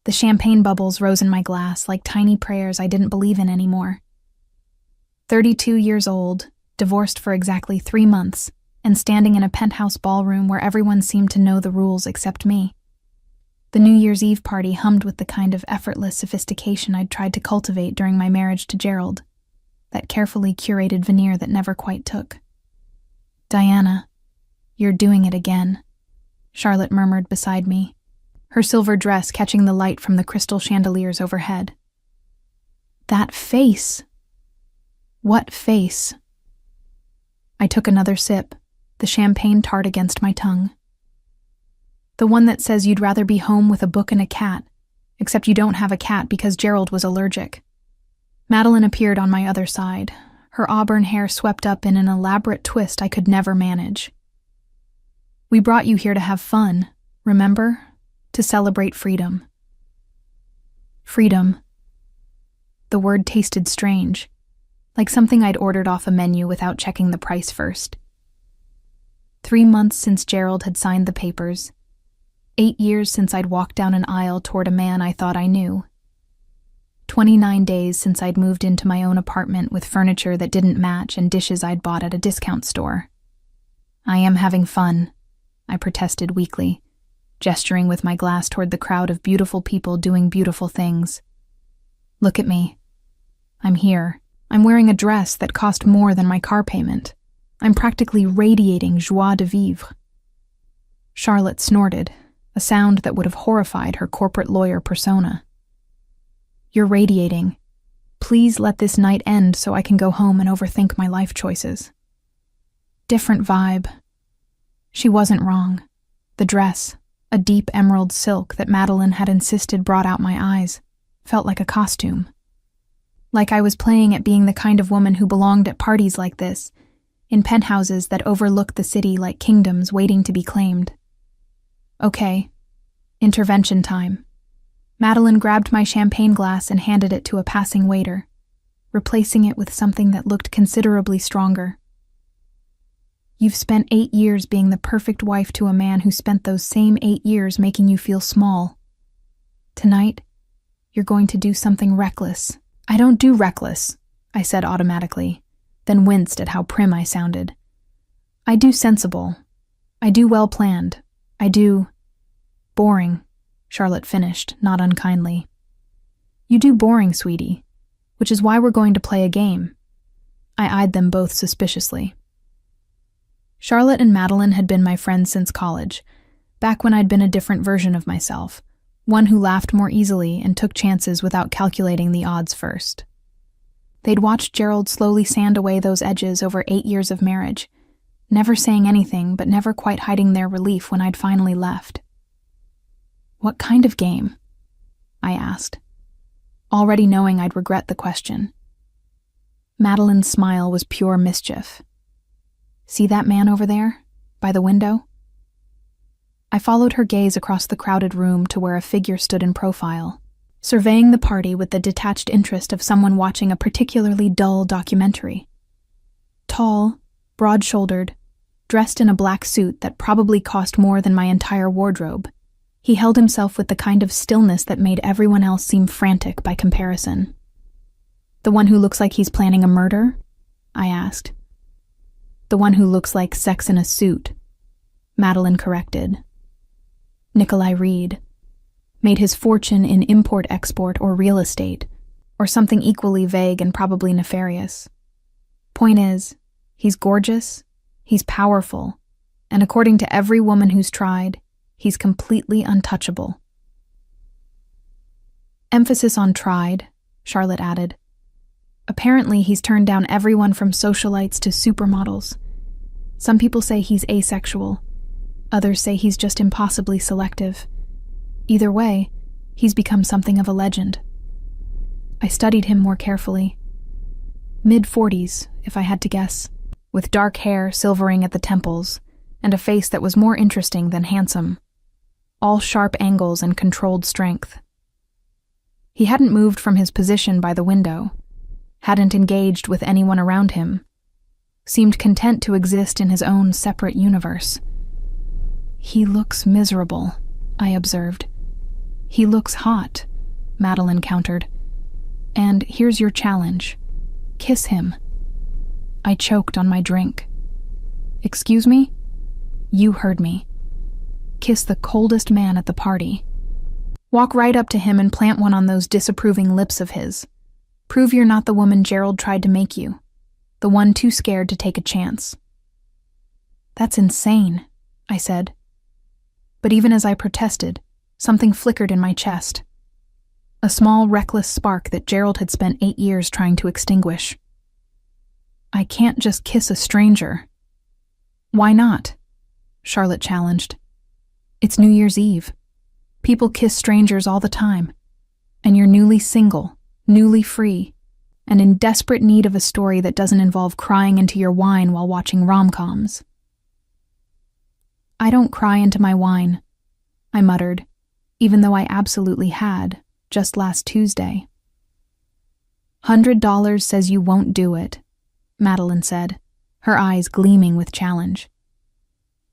The champagne bubbles rose in my glass like tiny prayers I didn't believe in anymore. 32 years old, divorced for exactly 3 months, and standing in a penthouse ballroom where everyone seemed to know the rules except me. The New Year's Eve party hummed with the kind of effortless sophistication I'd tried to cultivate during my marriage to Gerald, that carefully curated veneer that never quite took. "Diana, you're doing it again," Charlotte murmured beside me, her silver dress catching the light from the crystal chandeliers overhead. "That face! What face?" I took another sip, the champagne tart against my tongue. "The one that says you'd rather be home with a book and a cat, except you don't have a cat because Gerald was allergic." Madeline appeared on my other side, her auburn hair swept up in an elaborate twist I could never manage. "We brought you here to have fun, remember? To celebrate freedom." Freedom. The word tasted strange, like something I'd ordered off a menu without checking the price first. 3 months since Gerald had signed the papers. 8 years since I'd walked down an aisle toward a man I thought I knew. 29 days since I'd moved into my own apartment with furniture that didn't match and dishes I'd bought at a discount store. "I am having fun," I protested weakly, gesturing with my glass toward the crowd of beautiful people doing beautiful things. "Look at me. I'm here. I'm wearing a dress that cost more than my car payment. I'm practically radiating joie de vivre." Charlotte snorted, a sound that would have horrified her corporate lawyer persona. "You're radiating. Please let this night end so I can go home and overthink my life choices." Different vibe. She wasn't wrong. The dress, a deep emerald silk that Madeline had insisted brought out my eyes, felt like a costume. Like I was playing at being the kind of woman who belonged at parties like this, in penthouses that overlooked the city like kingdoms waiting to be claimed. "Okay, intervention time." Madeline grabbed my champagne glass and handed it to a passing waiter, replacing it with something that looked considerably stronger. "You've spent 8 years being the perfect wife to a man who spent those same 8 years making you feel small. Tonight, you're going to do something reckless." "I don't do reckless," I said automatically, then winced at how prim I sounded. "I do sensible. I do well planned. I do boring," Charlotte finished, not unkindly. "You do boring, sweetie, which is why we're going to play a game." I eyed them both suspiciously. Charlotte and Madeline had been my friends since college, back when I'd been a different version of myself, one who laughed more easily and took chances without calculating the odds first. They'd watched Gerald slowly sand away those edges over 8 years of marriage, never saying anything but never quite hiding their relief when I'd finally left. "What kind of game?" I asked, already knowing I'd regret the question. Madeline's smile was pure mischief. "See that man over there, by the window?" I followed her gaze across the crowded room to where a figure stood in profile, surveying the party with the detached interest of someone watching a particularly dull documentary. Tall, broad-shouldered, dressed in a black suit that probably cost more than my entire wardrobe, he held himself with the kind of stillness that made everyone else seem frantic by comparison. "The one who looks like he's planning a murder?" I asked. "The one who looks like Sex in a Suit," Madeline corrected. Nikolai Reed. Made his fortune in import-export or real estate, or something equally vague and probably nefarious. Point is, he's gorgeous, he's powerful, and according to every woman who's tried, he's completely untouchable. Emphasis on tried, Charlotte added. Apparently he's turned down everyone from socialites to supermodels. Some people say he's asexual. Others say he's just impossibly selective. Either way, he's become something of a legend. I studied him more carefully. Mid-40s, if I had to guess, with dark hair silvering at the temples, and a face that was more interesting than handsome. All sharp angles and controlled strength. He hadn't moved from his position by the window, hadn't engaged with anyone around him, seemed content to exist in his own separate universe. "He looks miserable," I observed. He looks hot, Madeline countered. And here's your challenge. Kiss him. I choked on my drink. Excuse me? You heard me. Kiss the coldest man at the party. Walk right up to him and plant one on those disapproving lips of his. Prove you're not the woman Gerald tried to make you, the one too scared to take a chance. That's insane, I said. But even as I protested, something flickered in my chest. A small, reckless spark that Gerald had spent 8 years trying to extinguish. I can't just kiss a stranger. Why not? Charlotte challenged. It's New Year's Eve. People kiss strangers all the time. And you're newly single, newly free, and in desperate need of a story that doesn't involve crying into your wine while watching rom-coms. I don't cry into my wine, I muttered, even though I absolutely had, just last Tuesday. $100 says you won't do it, Madeline said, her eyes gleaming with challenge.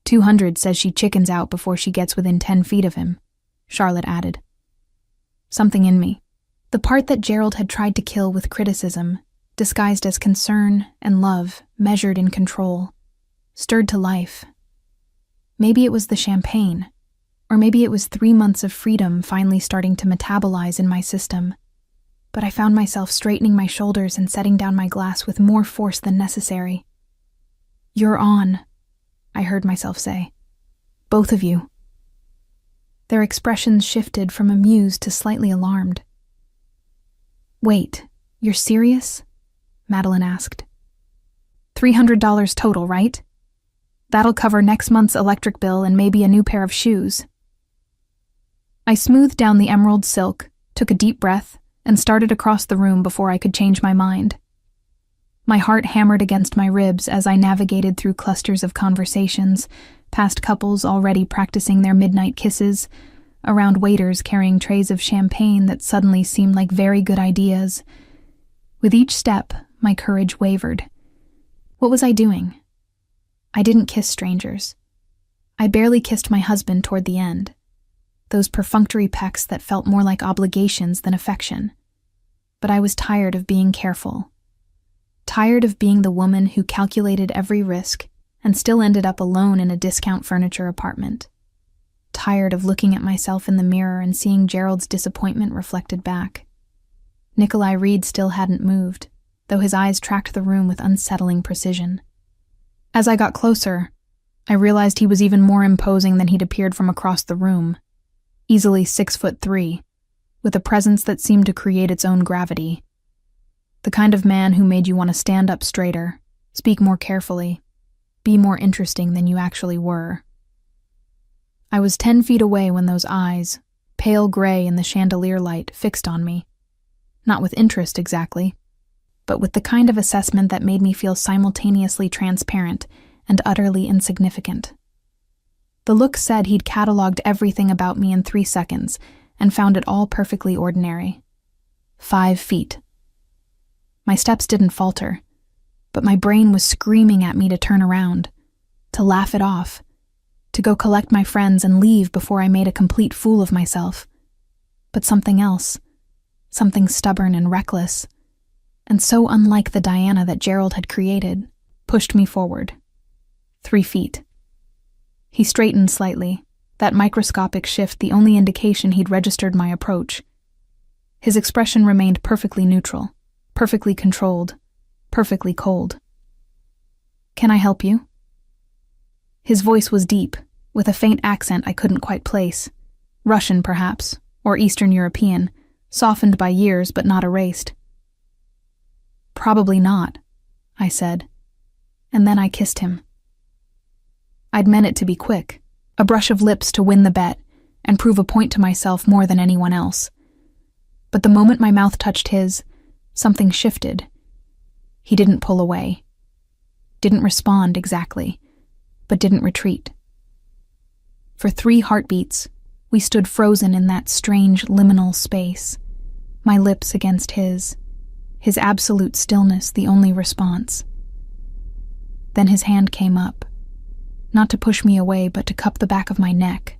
200 says she chickens out before she gets within 10 feet of him, Charlotte added. Something in me, the part that Gerald had tried to kill with criticism, disguised as concern and love measured in control, stirred to life. Maybe it was the champagne, or maybe it was 3 months of freedom finally starting to metabolize in my system. But I found myself straightening my shoulders and setting down my glass with more force than necessary. You're on, I heard myself say. Both of you. Their expressions shifted from amused to slightly alarmed. Wait, you're serious? Madeline asked. $300 total, right? That'll cover next month's electric bill and maybe a new pair of shoes. I smoothed down the emerald silk, took a deep breath, and started across the room before I could change my mind. My heart hammered against my ribs as I navigated through clusters of conversations, past couples already practicing their midnight kisses, around waiters carrying trays of champagne that suddenly seemed like very good ideas. With each step, my courage wavered. What was I doing? I didn't kiss strangers. I barely kissed my husband toward the end. Those perfunctory pecks that felt more like obligations than affection. But I was tired of being careful. Tired of being the woman who calculated every risk and still ended up alone in a discount furniture apartment. Tired of looking at myself in the mirror and seeing Gerald's disappointment reflected back. Nikolai Reed still hadn't moved, though his eyes tracked the room with unsettling precision. As I got closer, I realized he was even more imposing than he'd appeared from across the room. Easily 6'3", with a presence that seemed to create its own gravity. The kind of man who made you want to stand up straighter, speak more carefully, be more interesting than you actually were. I was 10 feet away when those eyes, pale gray in the chandelier light, fixed on me. Not with interest exactly, but with the kind of assessment that made me feel simultaneously transparent and utterly insignificant. The look said he'd cataloged everything about me in 3 seconds and found it all perfectly ordinary. 5 feet. My steps didn't falter, but my brain was screaming at me to turn around, to laugh it off, to go collect my friends and leave before I made a complete fool of myself. But something else, something stubborn and reckless, and so unlike the Diana that Gerald had created, pushed me forward. 3 feet. He straightened slightly, that microscopic shift the only indication he'd registered my approach. His expression remained perfectly neutral, perfectly controlled, perfectly cold. Can I help you? His voice was deep, with a faint accent I couldn't quite place. Russian, perhaps, or Eastern European, softened by years but not erased. Probably not, I said, and then I kissed him. I'd meant it to be quick, a brush of lips to win the bet and prove a point to myself more than anyone else. But the moment my mouth touched his, something shifted. He didn't pull away. Didn't respond exactly, but didn't retreat. For 3 heartbeats, we stood frozen in that strange liminal space, my lips against his absolute stillness the only response. Then his hand came up, not to push me away but to cup the back of my neck,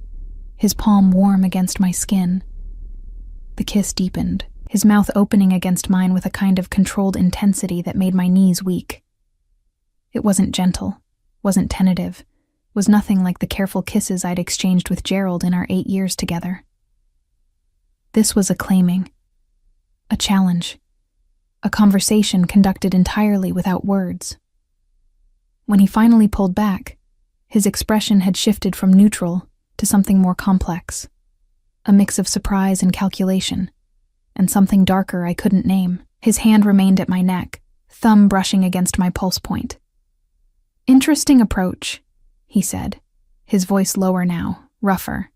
his palm warm against my skin, The kiss deepened, his mouth opening against mine with a kind of controlled intensity that made my knees weak. It wasn't gentle, wasn't tentative, was nothing like the careful kisses I'd exchanged with Gerald in our 8 years together. This was a claiming, a challenge, a conversation conducted entirely without words. When he finally pulled back, his expression had shifted from neutral to something more complex, a mix of surprise and calculation, and something darker I couldn't name. His hand remained at my neck, thumb brushing against my pulse point. "Interesting approach," he said, his voice lower now, rougher.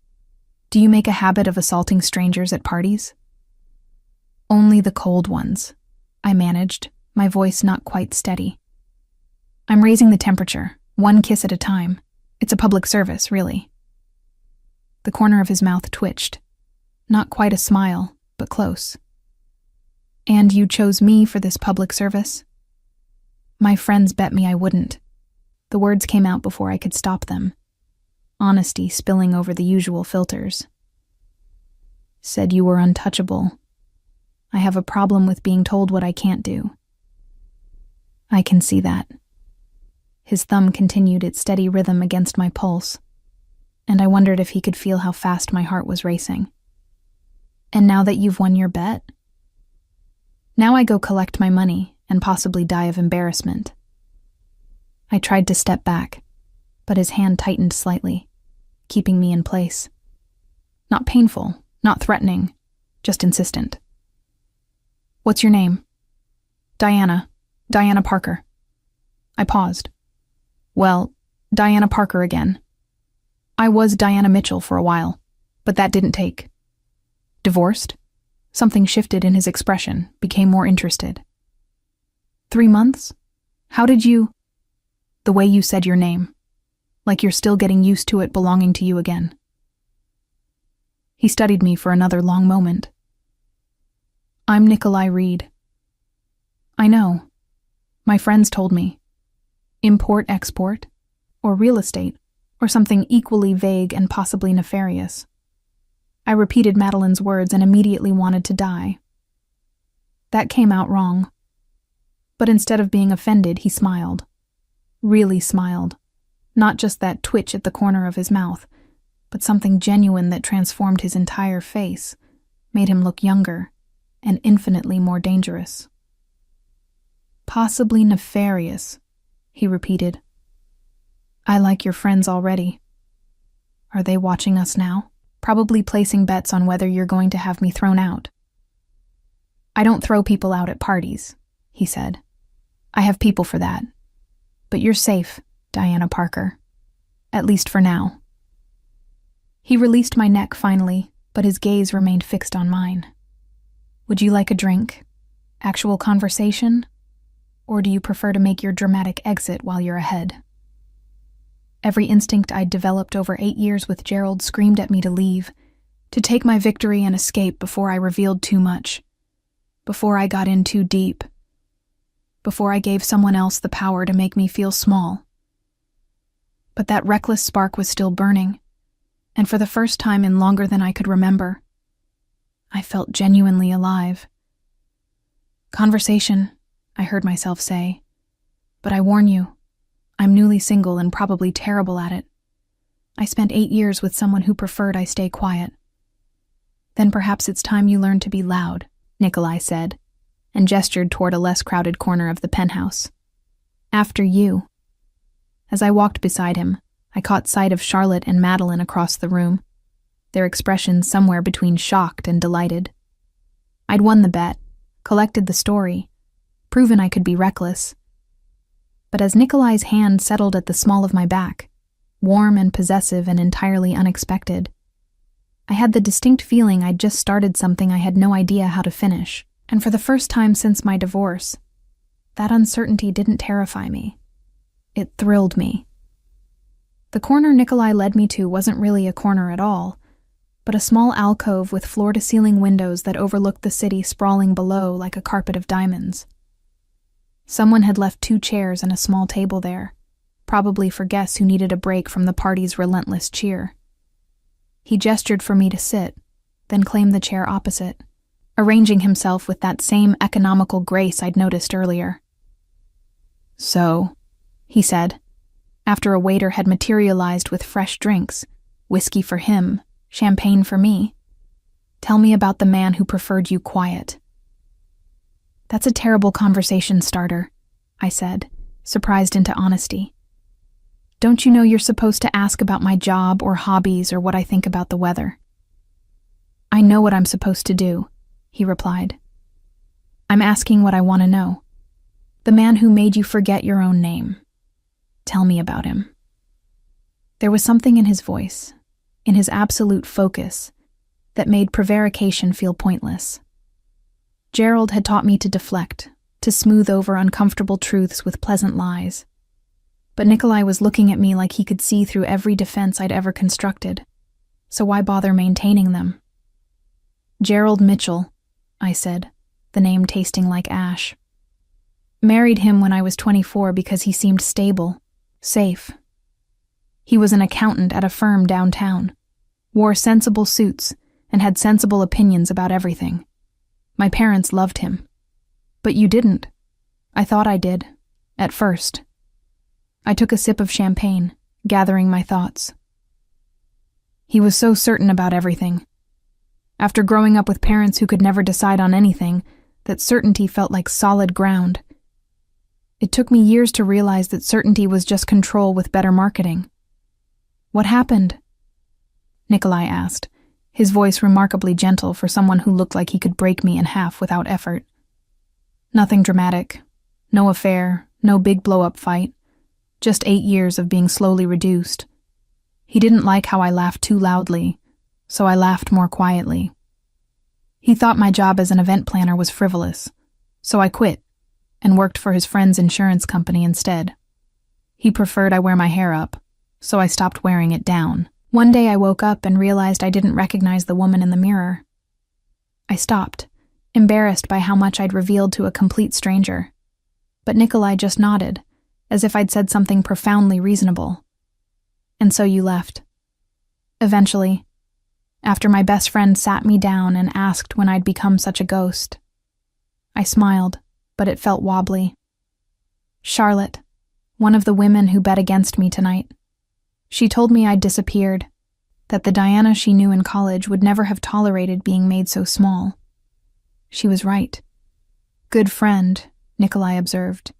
"Do you make a habit of assaulting strangers at parties?" "Only the cold ones," I managed, my voice not quite steady. "I'm raising the temperature, one kiss at a time. It's a public service, really." The corner of his mouth twitched. Not quite a smile, but close. "And you chose me for this public service?" "My friends bet me I wouldn't." The words came out before I could stop them, honesty spilling over the usual filters. "Said you were untouchable. I have a problem with being told what I can't do." "I can see that." His thumb continued its steady rhythm against my pulse, and I wondered if he could feel how fast my heart was racing. "And now that you've won your bet?" "Now I go collect my money and possibly die of embarrassment." I tried to step back, but his hand tightened slightly, keeping me in place. Not painful, not threatening, just insistent. "What's your name?" Diana Parker." I paused. "Well, Diana Parker again. I was Diana Mitchell for a while, but that didn't take." "Divorced?" Something shifted in his expression, became more interested. 3 months? How did you—" "The way you said your name. Like you're still getting used to it belonging to you again." He studied me for another long moment. "I'm Nikolai Reed." "I know. My friends told me. Import-export, or real estate, or something equally vague and possibly nefarious." I repeated Madeline's words and immediately wanted to die. That came out wrong. But instead of being offended, he smiled. Really smiled. Not just that twitch at the corner of his mouth, but something genuine that transformed his entire face, made him look younger, and infinitely more dangerous. "Possibly nefarious," he repeated. "I like your friends already. Are they watching us now? Probably placing bets on whether you're going to have me thrown out." "I don't throw people out at parties," he said. "I have people for that. But you're safe, Diana Parker. At least for now." He released my neck finally, but his gaze remained fixed on mine. "Would you like a drink? Actual conversation? Or do you prefer to make your dramatic exit while you're ahead?" Every instinct I'd developed over 8 years with Gerald screamed at me to leave, to take my victory and escape before I revealed too much, before I got in too deep, before I gave someone else the power to make me feel small. But that reckless spark was still burning, and for the first time in longer than I could remember, I felt genuinely alive. "Conversation," I heard myself say, "but I warn you, I'm newly single and probably terrible at it. I spent 8 years with someone who preferred I stay quiet." "Then perhaps it's time you learn to be loud," Nikolai said, and gestured toward a less crowded corner of the penthouse. "After you." As I walked beside him, I caught sight of Charlotte and Madeline across the room, their expressions somewhere between shocked and delighted. I'd won the bet, collected the story, proven I could be reckless. But as Nikolai's hand settled at the small of my back, warm and possessive and entirely unexpected, I had the distinct feeling I'd just started something I had no idea how to finish. And for the first time since my divorce, that uncertainty didn't terrify me. It thrilled me. The corner Nikolai led me to wasn't really a corner at all, but a small alcove with floor-to-ceiling windows that overlooked the city sprawling below like a carpet of diamonds. Someone had left 2 chairs and a small table there, probably for guests who needed a break from the party's relentless cheer. He gestured for me to sit, then claimed the chair opposite, arranging himself with that same economical grace I'd noticed earlier. "So," he said, after a waiter had materialized with fresh drinks, whiskey for him, champagne for me. "Tell me about the man who preferred you quiet." "That's a terrible conversation starter," I said, surprised into honesty. "Don't you know you're supposed to ask about my job or hobbies or what I think about the weather?" "I know what I'm supposed to do," he replied. "I'm asking what I want to know. The man who made you forget your own name. Tell me about him." There was something in his voice, in his absolute focus, that made prevarication feel pointless. Gerald had taught me to deflect, to smooth over uncomfortable truths with pleasant lies. But Nikolai was looking at me like he could see through every defense I'd ever constructed, so why bother maintaining them? "Gerald Mitchell," I said, the name tasting like ash. "Married him when I was 24 because he seemed stable, safe. He was an accountant at a firm downtown, wore sensible suits, and had sensible opinions about everything. My parents loved him. But you didn't. I thought I did, at first." I took a sip of champagne, gathering my thoughts. "He was so certain about everything. After growing up with parents who could never decide on anything, that certainty felt like solid ground. It took me years to realize that certainty was just control with better marketing." "What happened?" Nikolai asked, his voice remarkably gentle for someone who looked like he could break me in half without effort. "Nothing dramatic. No affair, no big blow-up fight. Just 8 years of being slowly reduced. He didn't like how I laughed too loudly, so I laughed more quietly. He thought my job as an event planner was frivolous, so I quit and worked for his friend's insurance company instead. He preferred I wear my hair up, so I stopped wearing it down. One day I woke up and realized I didn't recognize the woman in the mirror. I stopped, embarrassed by how much I'd revealed to a complete stranger. But Nikolai just nodded, as if I'd said something profoundly reasonable. And so you left. Eventually, after my best friend sat me down and asked when I'd become such a ghost. I smiled, but it felt wobbly. Charlotte, one of the women who bet against me tonight. She told me I'd disappeared, that the Diana she knew in college would never have tolerated being made so small. She was right. "Good friend," Nikolai observed.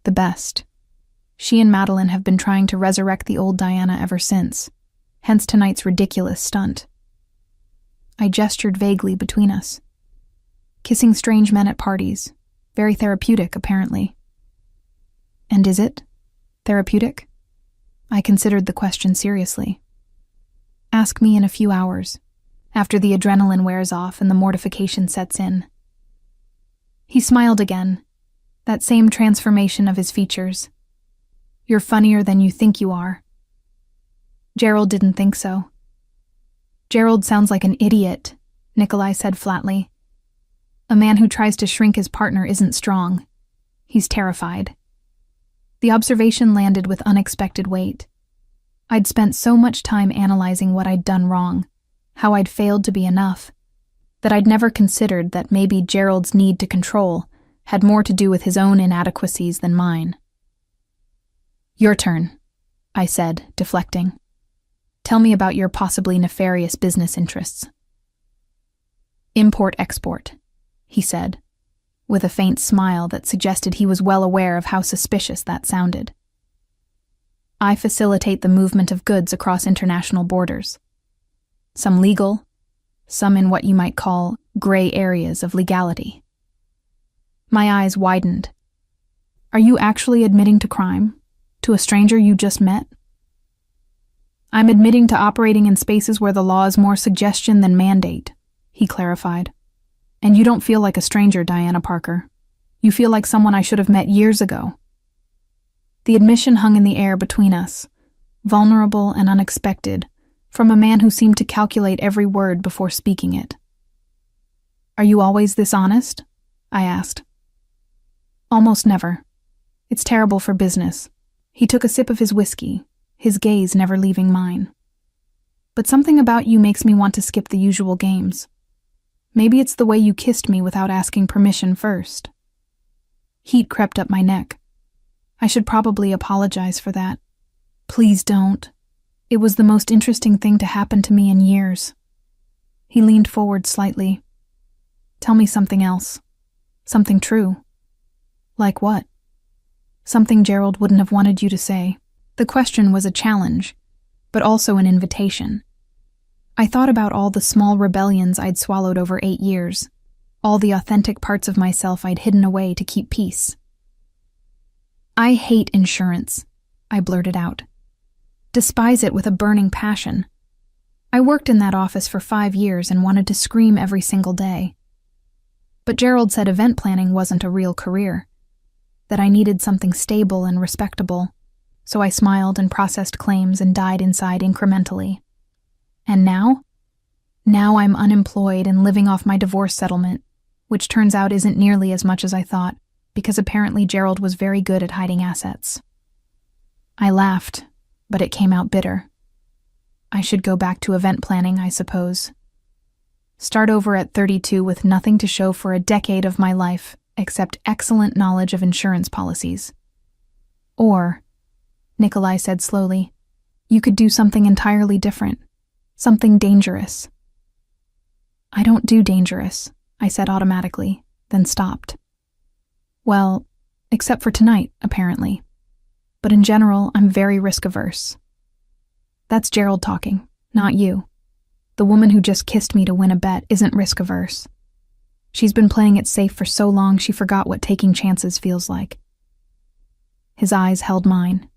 "The best. She and Madeline have been trying to resurrect the old Diana ever since, hence tonight's ridiculous stunt." I gestured vaguely between us. "Kissing strange men at parties. Very therapeutic, apparently." "And is it? Therapeutic?" I considered the question seriously. "Ask me in a few hours, after the adrenaline wears off and the mortification sets in." He smiled again, that same transformation of his features. "You're funnier than you think you are." Gerald didn't think so. "Gerald sounds like an idiot," Nikolai said flatly. "A man who tries to shrink his partner isn't strong. He's terrified." The observation landed with unexpected weight. I'd spent so much time analyzing what I'd done wrong, how I'd failed to be enough, that I'd never considered that maybe Gerald's need to control had more to do with his own inadequacies than mine. "Your turn," I said, deflecting. "Tell me about your possibly nefarious business interests." "Import-export," he said, with a faint smile that suggested he was well aware of how suspicious that sounded. "I facilitate the movement of goods across international borders. Some legal, some in what you might call gray areas of legality." My eyes widened. "Are you actually admitting to crime? To a stranger you just met?" "I'm admitting to operating in spaces where the law is more suggestion than mandate," he clarified. "And you don't feel like a stranger, Diana Parker. You feel like someone I should have met years ago." The admission hung in the air between us, vulnerable and unexpected, from a man who seemed to calculate every word before speaking it. "Are you always this honest?" I asked. "Almost never. It's terrible for business." He took a sip of his whiskey, his gaze never leaving mine. "But something about you makes me want to skip the usual games. Maybe it's the way you kissed me without asking permission first. Heat crept up my neck. I should probably apologize for that. Please don't. It was the most interesting thing to happen to me in years. He leaned forward slightly. Tell me something else. Something true. Like what? Something Gerald wouldn't have wanted you to say. The question was a challenge, but also an invitation. I thought about all the small rebellions I'd swallowed over 8 years, all the authentic parts of myself I'd hidden away to keep peace. I hate insurance, I blurted out. Despise it with a burning passion. I worked in that office for 5 years and wanted to scream every single day. But Gerald said event planning wasn't a real career, that I needed something stable and respectable, so I smiled and processed claims and died inside incrementally. And now? Now I'm unemployed and living off my divorce settlement, which turns out isn't nearly as much as I thought, because apparently Gerald was very good at hiding assets. I laughed, but it came out bitter. I should go back to event planning, I suppose. Start over at 32 with nothing to show for a decade of my life except excellent knowledge of insurance policies. Or, Nikolai said slowly, you could do something entirely different, something dangerous. I don't do dangerous, I said automatically, then stopped. Well, except for tonight, apparently. But in general, I'm very risk-averse. That's Gerald talking, not you. The woman who just kissed me to win a bet isn't risk-averse. She's been playing it safe for so long she forgot what taking chances feels like. His eyes held mine,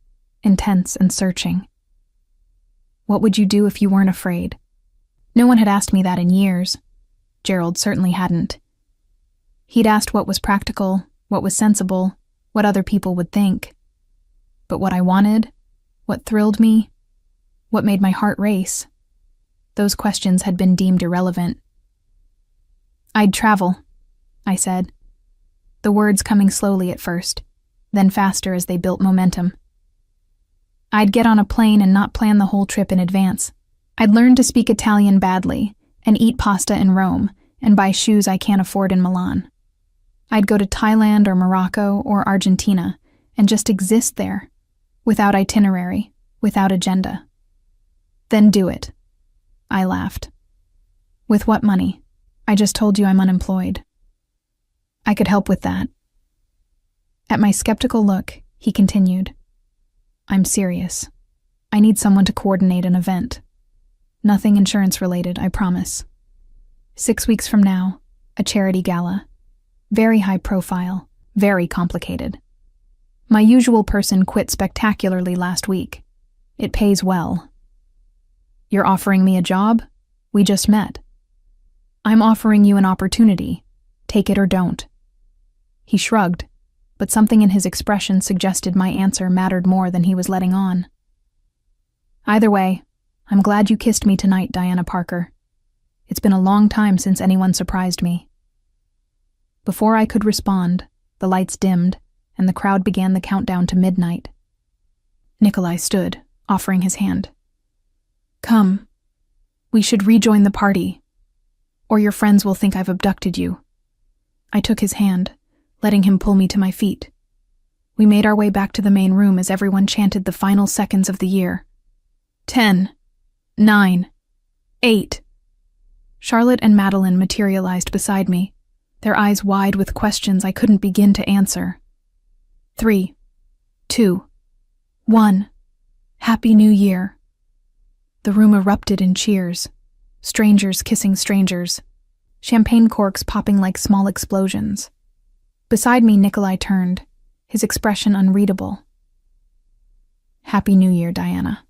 intense and searching. What would you do if you weren't afraid? No one had asked me that in years. Gerald certainly hadn't. He'd asked what was practical, what was sensible, what other people would think. But what I wanted, what thrilled me, what made my heart race, those questions had been deemed irrelevant. I'd travel, I said, the words coming slowly at first, then faster as they built momentum. I'd get on a plane and not plan the whole trip in advance. I'd learn to speak Italian badly and eat pasta in Rome and buy shoes I can't afford in Milan. I'd go to Thailand or Morocco or Argentina and just exist there, without itinerary, without agenda. Then do it. I laughed. With what money? I just told you I'm unemployed. I could help with that. At my skeptical look, he continued. I'm serious. I need someone to coordinate an event. Nothing insurance-related, I promise. 6 weeks from now, a charity gala. Very high profile, very complicated. My usual person quit spectacularly last week. It pays well. You're offering me a job? We just met. I'm offering you an opportunity. Take it or don't. He shrugged, but something in his expression suggested my answer mattered more than he was letting on. Either way, I'm glad you kissed me tonight, Diana Parker. It's been a long time since anyone surprised me. Before I could respond, the lights dimmed, and the crowd began the countdown to midnight. Nikolai stood, offering his hand. Come. We should rejoin the party, or your friends will think I've abducted you. I took his hand, letting him pull me to my feet. We made our way back to the main room as everyone chanted the final seconds of the year. 10, 9, 8. Charlotte and Madeline materialized beside me, their eyes wide with questions I couldn't begin to answer. 3, 2, 1. Happy New Year. The room erupted in cheers, strangers kissing strangers, champagne corks popping like small explosions. Beside me, Nikolai turned, his expression unreadable. Happy New Year, Diana,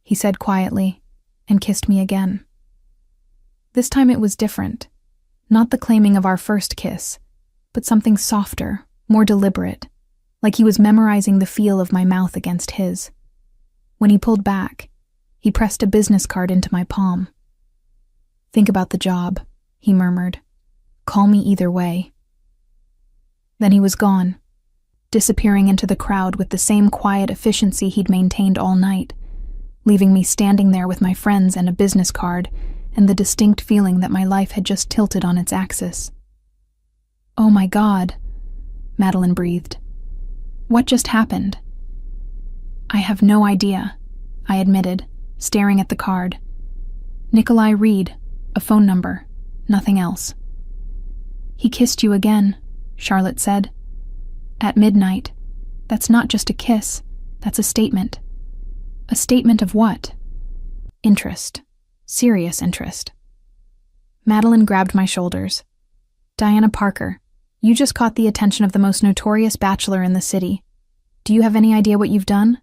he said quietly, and kissed me again. This time it was different, not the claiming of our first kiss, but something softer, more deliberate, like he was memorizing the feel of my mouth against his. When he pulled back, he pressed a business card into my palm. Think about the job, he murmured. Call me either way. Then he was gone, disappearing into the crowd with the same quiet efficiency he'd maintained all night, leaving me standing there with my friends and a business card and the distinct feeling that my life had just tilted on its axis. "Oh my God," Madeline breathed. "What just happened?" "I have no idea," I admitted, staring at the card. "Nikolai Reed, a phone number, nothing else." "He kissed you again," Charlotte said. "At midnight. That's not just a kiss, that's a statement." "A statement of what?" "Interest. Serious interest." Madeline grabbed my shoulders. "Diana Parker, you just caught the attention of the most notorious bachelor in the city. Do you have any idea what you've done?"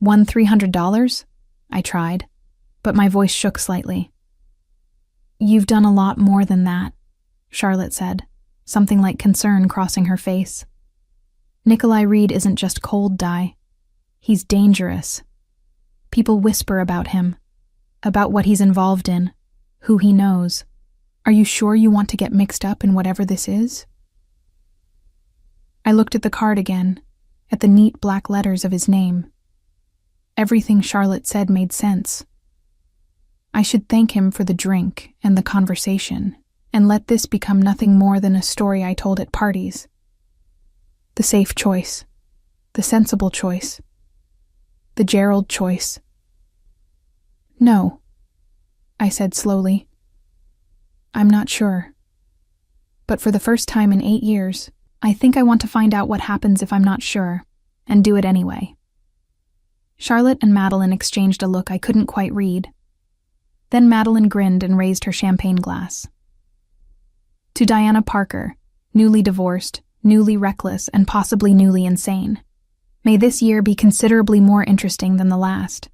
"Won $300? I tried, but my voice shook slightly. "You've done a lot more than that," Charlotte said, something like concern crossing her face. "Nikolai Reed isn't just cold, Di. He's dangerous. People whisper about him, about what he's involved in, who he knows. Are you sure you want to get mixed up in whatever this is?" I looked at the card again, at the neat black letters of his name. Everything Charlotte said made sense. I should thank him for the drink and the conversation, and let this become nothing more than a story I told at parties. The safe choice, the sensible choice, the Gerald choice. "No," I said slowly. "I'm not sure. But for the first time in 8 years, I think I want to find out what happens if I'm not sure, and do it anyway." Charlotte and Madeline exchanged a look I couldn't quite read. Then Madeline grinned and raised her champagne glass. "To Diana Parker, newly divorced, newly reckless, and possibly newly insane. May this year be considerably more interesting than the last."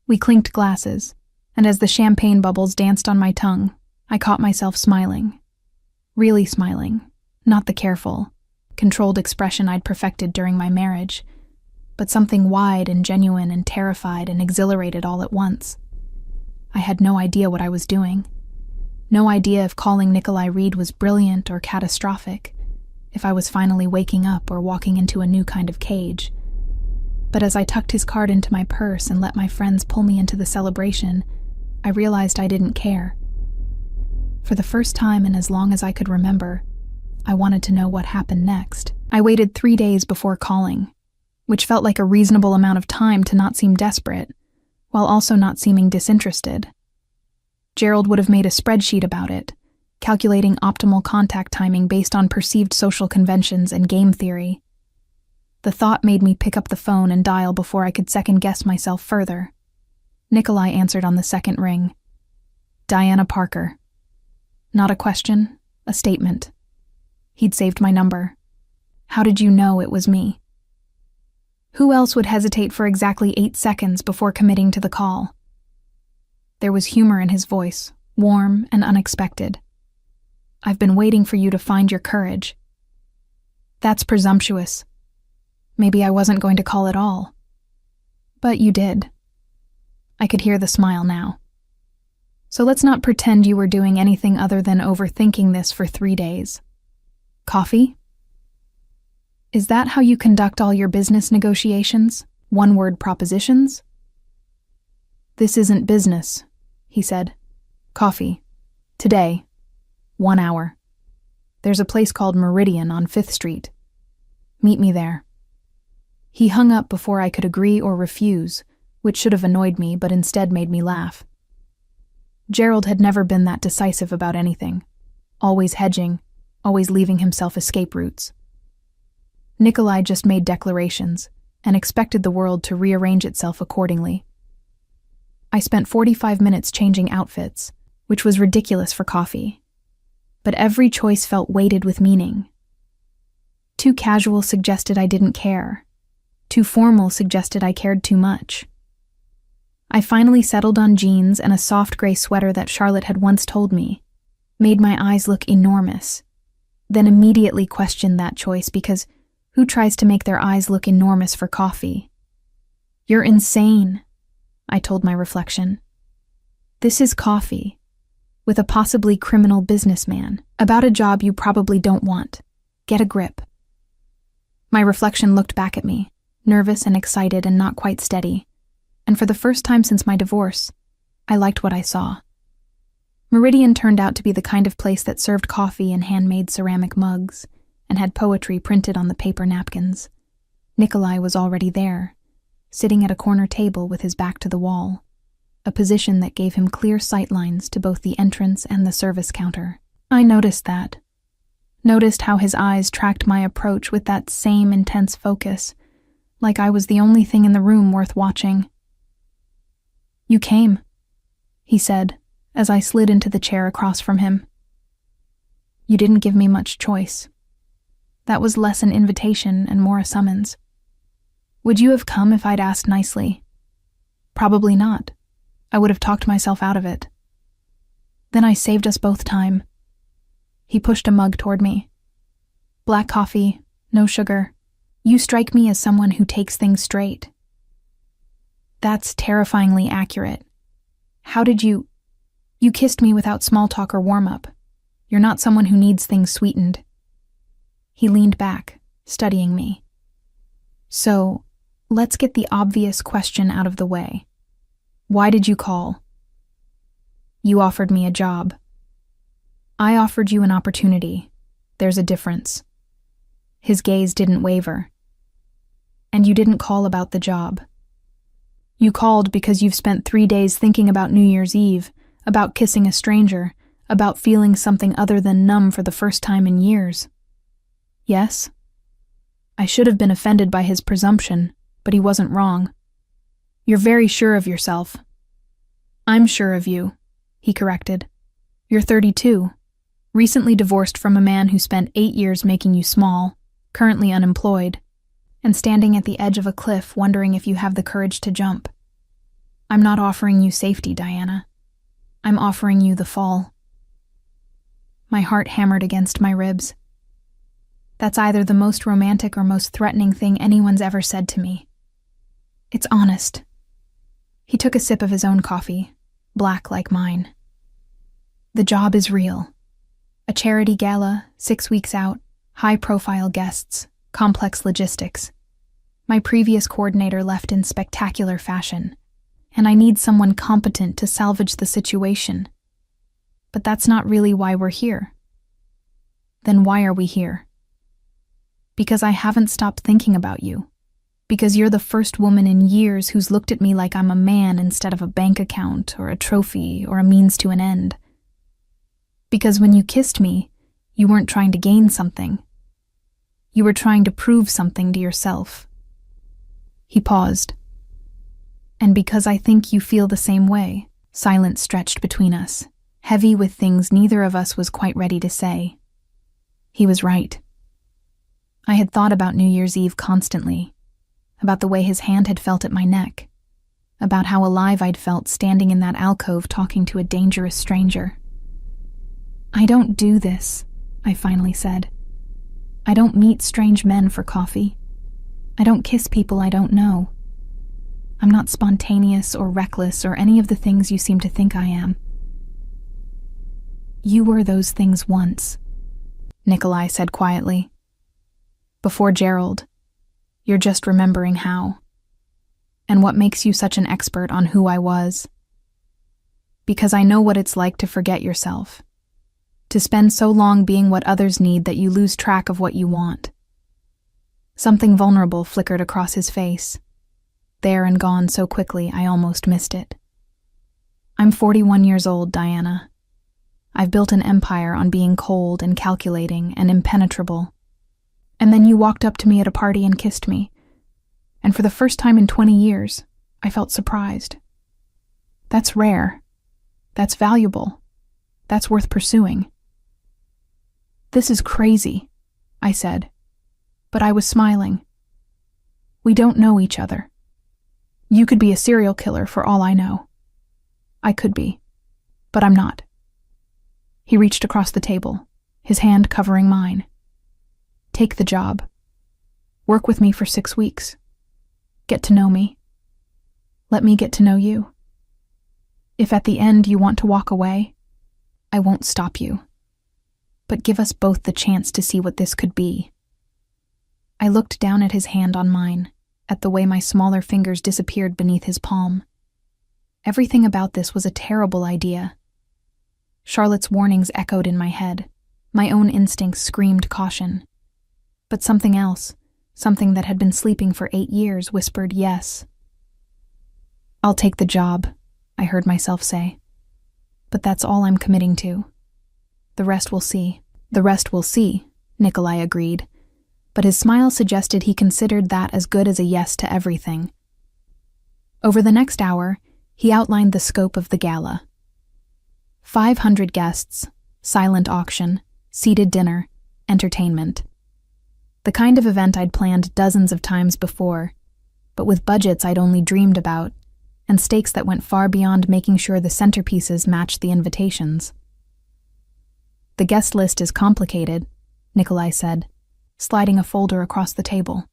We clinked glasses, and as the champagne bubbles danced on my tongue, I caught myself smiling. Really smiling, not the careful, controlled expression I'd perfected during my marriage, but something wide and genuine and terrified and exhilarated all at once. I had no idea what I was doing. No idea if calling Nikolai Reed was brilliant or catastrophic, if I was finally waking up or walking into a new kind of cage. But as I tucked his card into my purse and let my friends pull me into the celebration, I realized I didn't care. For the first time in as long as I could remember, I wanted to know what happened next. I waited 3 days before calling, which felt like a reasonable amount of time to not seem desperate, while also not seeming disinterested. Gerald would have made a spreadsheet about it, calculating optimal contact timing based on perceived social conventions and game theory. The thought made me pick up the phone and dial before I could second-guess myself further. Nikolai answered on the second ring. "Diana Parker." Not a question, a statement. He'd saved my number. How did you know it was me? Who else would hesitate for exactly 8 seconds before committing to the call? There was humor in his voice, warm and unexpected. "I've been waiting for you to find your courage." "That's presumptuous. Maybe I wasn't going to call at all." "But you did." I could hear the smile now. "So let's not pretend you were doing anything other than overthinking this for 3 days. Coffee? Is that how you conduct all your business negotiations? One-word propositions?" "This isn't business," he said. "Coffee. Today. 1 hour. There's a place called Meridian on 5th Street. Meet me there." He hung up before I could agree or refuse, which should have annoyed me but instead made me laugh. Gerald had never been that decisive about anything. Always hedging, always leaving himself escape routes. Nikolai just made declarations and expected the world to rearrange itself accordingly. I spent 45 minutes changing outfits, which was ridiculous for coffee. But every choice felt weighted with meaning. Too casual suggested I didn't care. Too formal suggested I cared too much. I finally settled on jeans and a soft gray sweater that Charlotte had once told me made my eyes look enormous, then immediately questioned that choice because who tries to make their eyes look enormous for coffee? "You're insane," I told my reflection. "This is coffee, with a possibly criminal businessman, about a job you probably don't want. Get a grip." My reflection looked back at me, nervous and excited and not quite steady, and for the first time since my divorce, I liked what I saw. Meridian turned out to be the kind of place that served coffee in handmade ceramic mugs and had poetry printed on the paper napkins. Nikolai was already there, sitting at a corner table with his back to the wall, a position that gave him clear sight lines to both the entrance and the service counter. I noticed that. Noticed how his eyes tracked my approach with that same intense focus, like I was the only thing in the room worth watching. "You came," he said, as I slid into the chair across from him. "You didn't give me much choice. That was less an invitation and more a summons. Would you have come if I'd asked nicely? Probably not. I would have talked myself out of it. Then I saved us both time." He pushed a mug toward me. "Black coffee, no sugar. You strike me as someone who takes things straight." "That's terrifyingly accurate. How did you kissed me without small talk or warm-up. You're not someone who needs things sweetened." He leaned back, studying me. "So, let's get the obvious question out of the way. Why did you call?" "You offered me a job." "I offered you an opportunity. There's a difference." His gaze didn't waver. "And you didn't call about the job. You called because you've spent 3 days thinking about New Year's Eve, about kissing a stranger, about feeling something other than numb for the first time in years. Yes?" I should have been offended by his presumption, but he wasn't wrong. "You're very sure of yourself." "I'm sure of you," he corrected. "You're 32, recently divorced from a man who spent 8 years making you small, currently unemployed, and standing at the edge of a cliff wondering if you have the courage to jump. I'm not offering you safety, Diana. I'm offering you the fall." My heart hammered against my ribs. That's either the most romantic or most threatening thing anyone's ever said to me. It's honest. He took a sip of his own coffee, black like mine. "The job is real. A charity gala, 6 weeks out, high-profile guests, complex logistics. My previous coordinator left in spectacular fashion, and I need someone competent to salvage the situation. But that's not really why we're here." "Then why are we here?" "Because I haven't stopped thinking about you. Because you're the first woman in years who's looked at me like I'm a man instead of a bank account or a trophy or a means to an end. Because when you kissed me, you weren't trying to gain something. You were trying to prove something to yourself." He paused. "And because I think you feel the same way." Silence stretched between us, heavy with things neither of us was quite ready to say. He was right. I had thought about New Year's Eve constantly, about the way his hand had felt at my neck, about how alive I'd felt standing in that alcove talking to a dangerous stranger. "I don't do this," I finally said. "I don't meet strange men for coffee. I don't kiss people I don't know. I'm not spontaneous or reckless or any of the things you seem to think I am." "You were those things once," Nikolai said quietly. "Before Gerald. You're just remembering how. And what makes you such an expert on who I was? Because I know what it's like to forget yourself. To spend so long being what others need that you lose track of what you want." Something vulnerable flickered across his face. There and gone so quickly I almost missed it. "I'm 41 years old, Diana. I've built an empire on being cold and calculating and impenetrable. And then you walked up to me at a party and kissed me. And for the first time in 20 years, I felt surprised. That's rare. That's valuable. That's worth pursuing." "This is crazy," I said, but I was smiling. "We don't know each other. You could be a serial killer for all I know. I could be, but I'm not." He reached across the table, his hand covering mine. "Take the job. Work with me for 6 weeks. Get to know me. Let me get to know you. If at the end you want to walk away, I won't stop you. But give us both the chance to see what this could be." I looked down at his hand on mine, at the way my smaller fingers disappeared beneath his palm. Everything about this was a terrible idea. Charlotte's warnings echoed in my head. My own instincts screamed caution. But something else, something that had been sleeping for 8 years, whispered yes. "I'll take the job," I heard myself say. "But that's all I'm committing to. The rest we'll see." "The rest we'll see," Nikolai agreed, but his smile suggested he considered that as good as a yes to everything. Over the next hour, he outlined the scope of the gala. 500 guests, silent auction, seated dinner, entertainment. The kind of event I'd planned dozens of times before, but with budgets I'd only dreamed about, and stakes that went far beyond making sure the centerpieces matched the invitations. "The guest list is complicated," Nikolai said, sliding a folder across the table.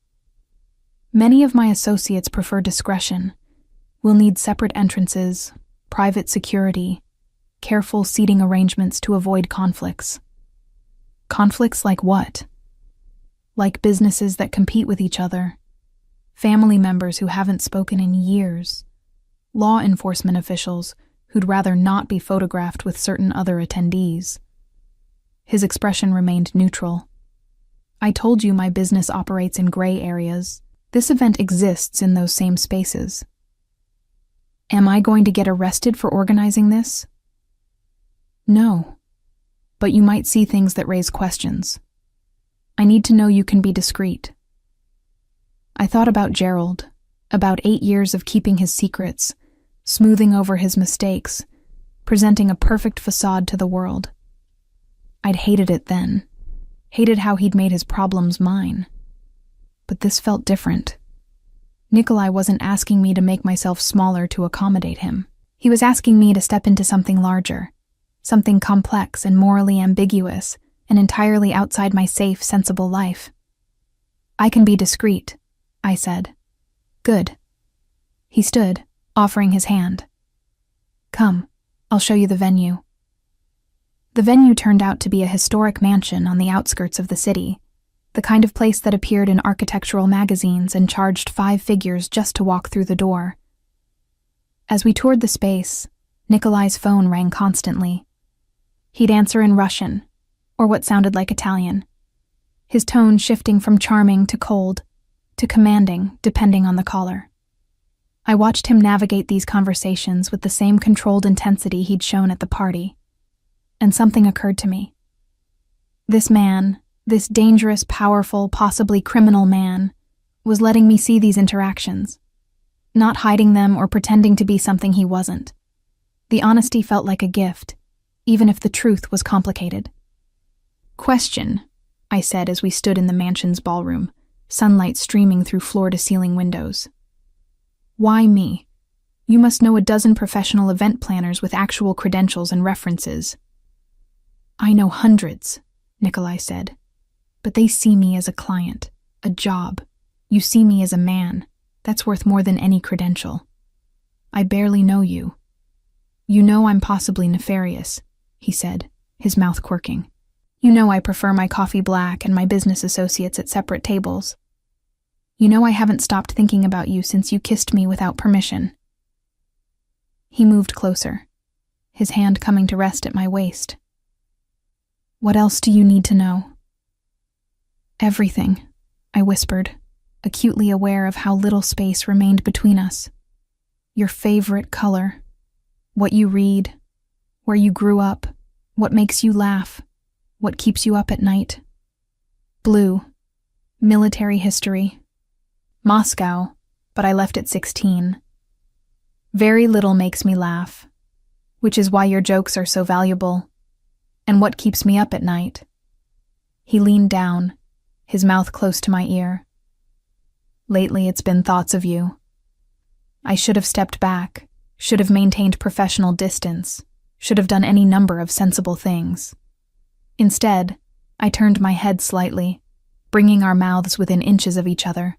"Many of my associates prefer discretion. We'll need separate entrances, private security, careful seating arrangements to avoid conflicts." "Conflicts like what?" "Like businesses that compete with each other, family members who haven't spoken in years, law enforcement officials who'd rather not be photographed with certain other attendees." His expression remained neutral. "I told you my business operates in gray areas. This event exists in those same spaces." "Am I going to get arrested for organizing this?" "No, but you might see things that raise questions. I need to know you can be discreet." I thought about Gerald, about 8 years of keeping his secrets, smoothing over his mistakes, presenting a perfect facade to the world. I'd hated it then, hated how he'd made his problems mine. But this felt different. Nikolai wasn't asking me to make myself smaller to accommodate him. He was asking me to step into something larger, something complex and morally ambiguous, and entirely outside my safe, sensible life. "I can be discreet," I said. "Good." He stood, offering his hand. "Come, I'll show you the venue." The venue turned out to be a historic mansion on the outskirts of the city, the kind of place that appeared in architectural magazines and charged 5 figures just to walk through the door. As we toured the space, Nikolai's phone rang constantly. He'd answer in Russian, or what sounded like Italian, his tone shifting from charming to cold, to commanding, depending on the caller. I watched him navigate these conversations with the same controlled intensity he'd shown at the party. And something occurred to me. This man, this dangerous, powerful, possibly criminal man, was letting me see these interactions, not hiding them or pretending to be something he wasn't. The honesty felt like a gift, even if the truth was complicated. "Question," I said as we stood in the mansion's ballroom, sunlight streaming through floor-to-ceiling windows. "Why me? You must know a dozen professional event planners with actual credentials and references." "I know hundreds," Nikolai said, "but they see me as a client, a job. You see me as a man. That's worth more than any credential. I barely know you." "You know I'm possibly nefarious," he said, his mouth quirking. "You know I prefer my coffee black and my business associates at separate tables. You know I haven't stopped thinking about you since you kissed me without permission." He moved closer, his hand coming to rest at my waist. "What else do you need to know?" "Everything," I whispered, acutely aware of how little space remained between us. "Your favorite color, what you read, where you grew up, what makes you laugh, what keeps you up at night." "Blue, military history, Moscow, but I left at 16. Very little makes me laugh, which is why your jokes are so valuable. And what keeps me up at night?" He leaned down, his mouth close to my ear. "Lately it's been thoughts of you. I should have stepped back, should have maintained professional distance, should have done any number of sensible things. Instead, I turned my head slightly, bringing our mouths within inches of each other.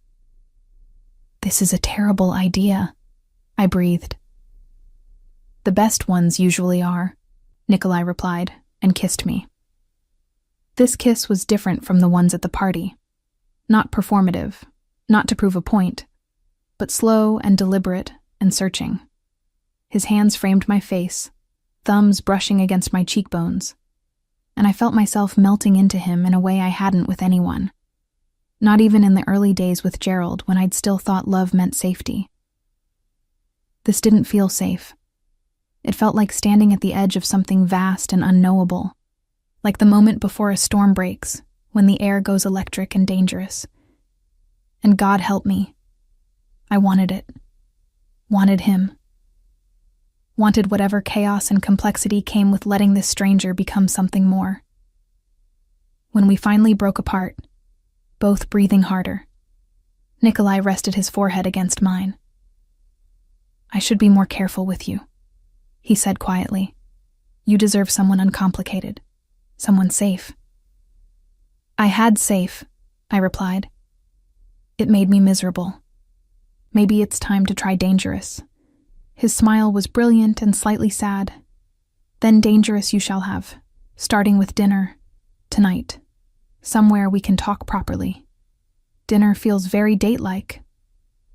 "This is a terrible idea," I breathed. "The best ones usually are," Nikolai replied, and kissed me. This kiss was different from the ones at the party. Not performative, not to prove a point, but slow and deliberate and searching. His hands framed my face, thumbs brushing against my cheekbones, and I felt myself melting into him in a way I hadn't with anyone. Not even in the early days with Gerald, when I'd still thought love meant safety. This didn't feel safe. It felt like standing at the edge of something vast and unknowable, like the moment before a storm breaks, when the air goes electric and dangerous. And God help me. I wanted it. Wanted him. Wanted whatever chaos and complexity came with letting this stranger become something more. When we finally broke apart, both breathing harder, Nikolai rested his forehead against mine. "I should be more careful with you," he said quietly. "You deserve someone uncomplicated, someone safe." "I had safe," I replied. "It made me miserable. Maybe it's time to try dangerous." His smile was brilliant and slightly sad. "Then dangerous you shall have, starting with dinner, tonight. Somewhere we can talk properly. Dinner feels very date-like."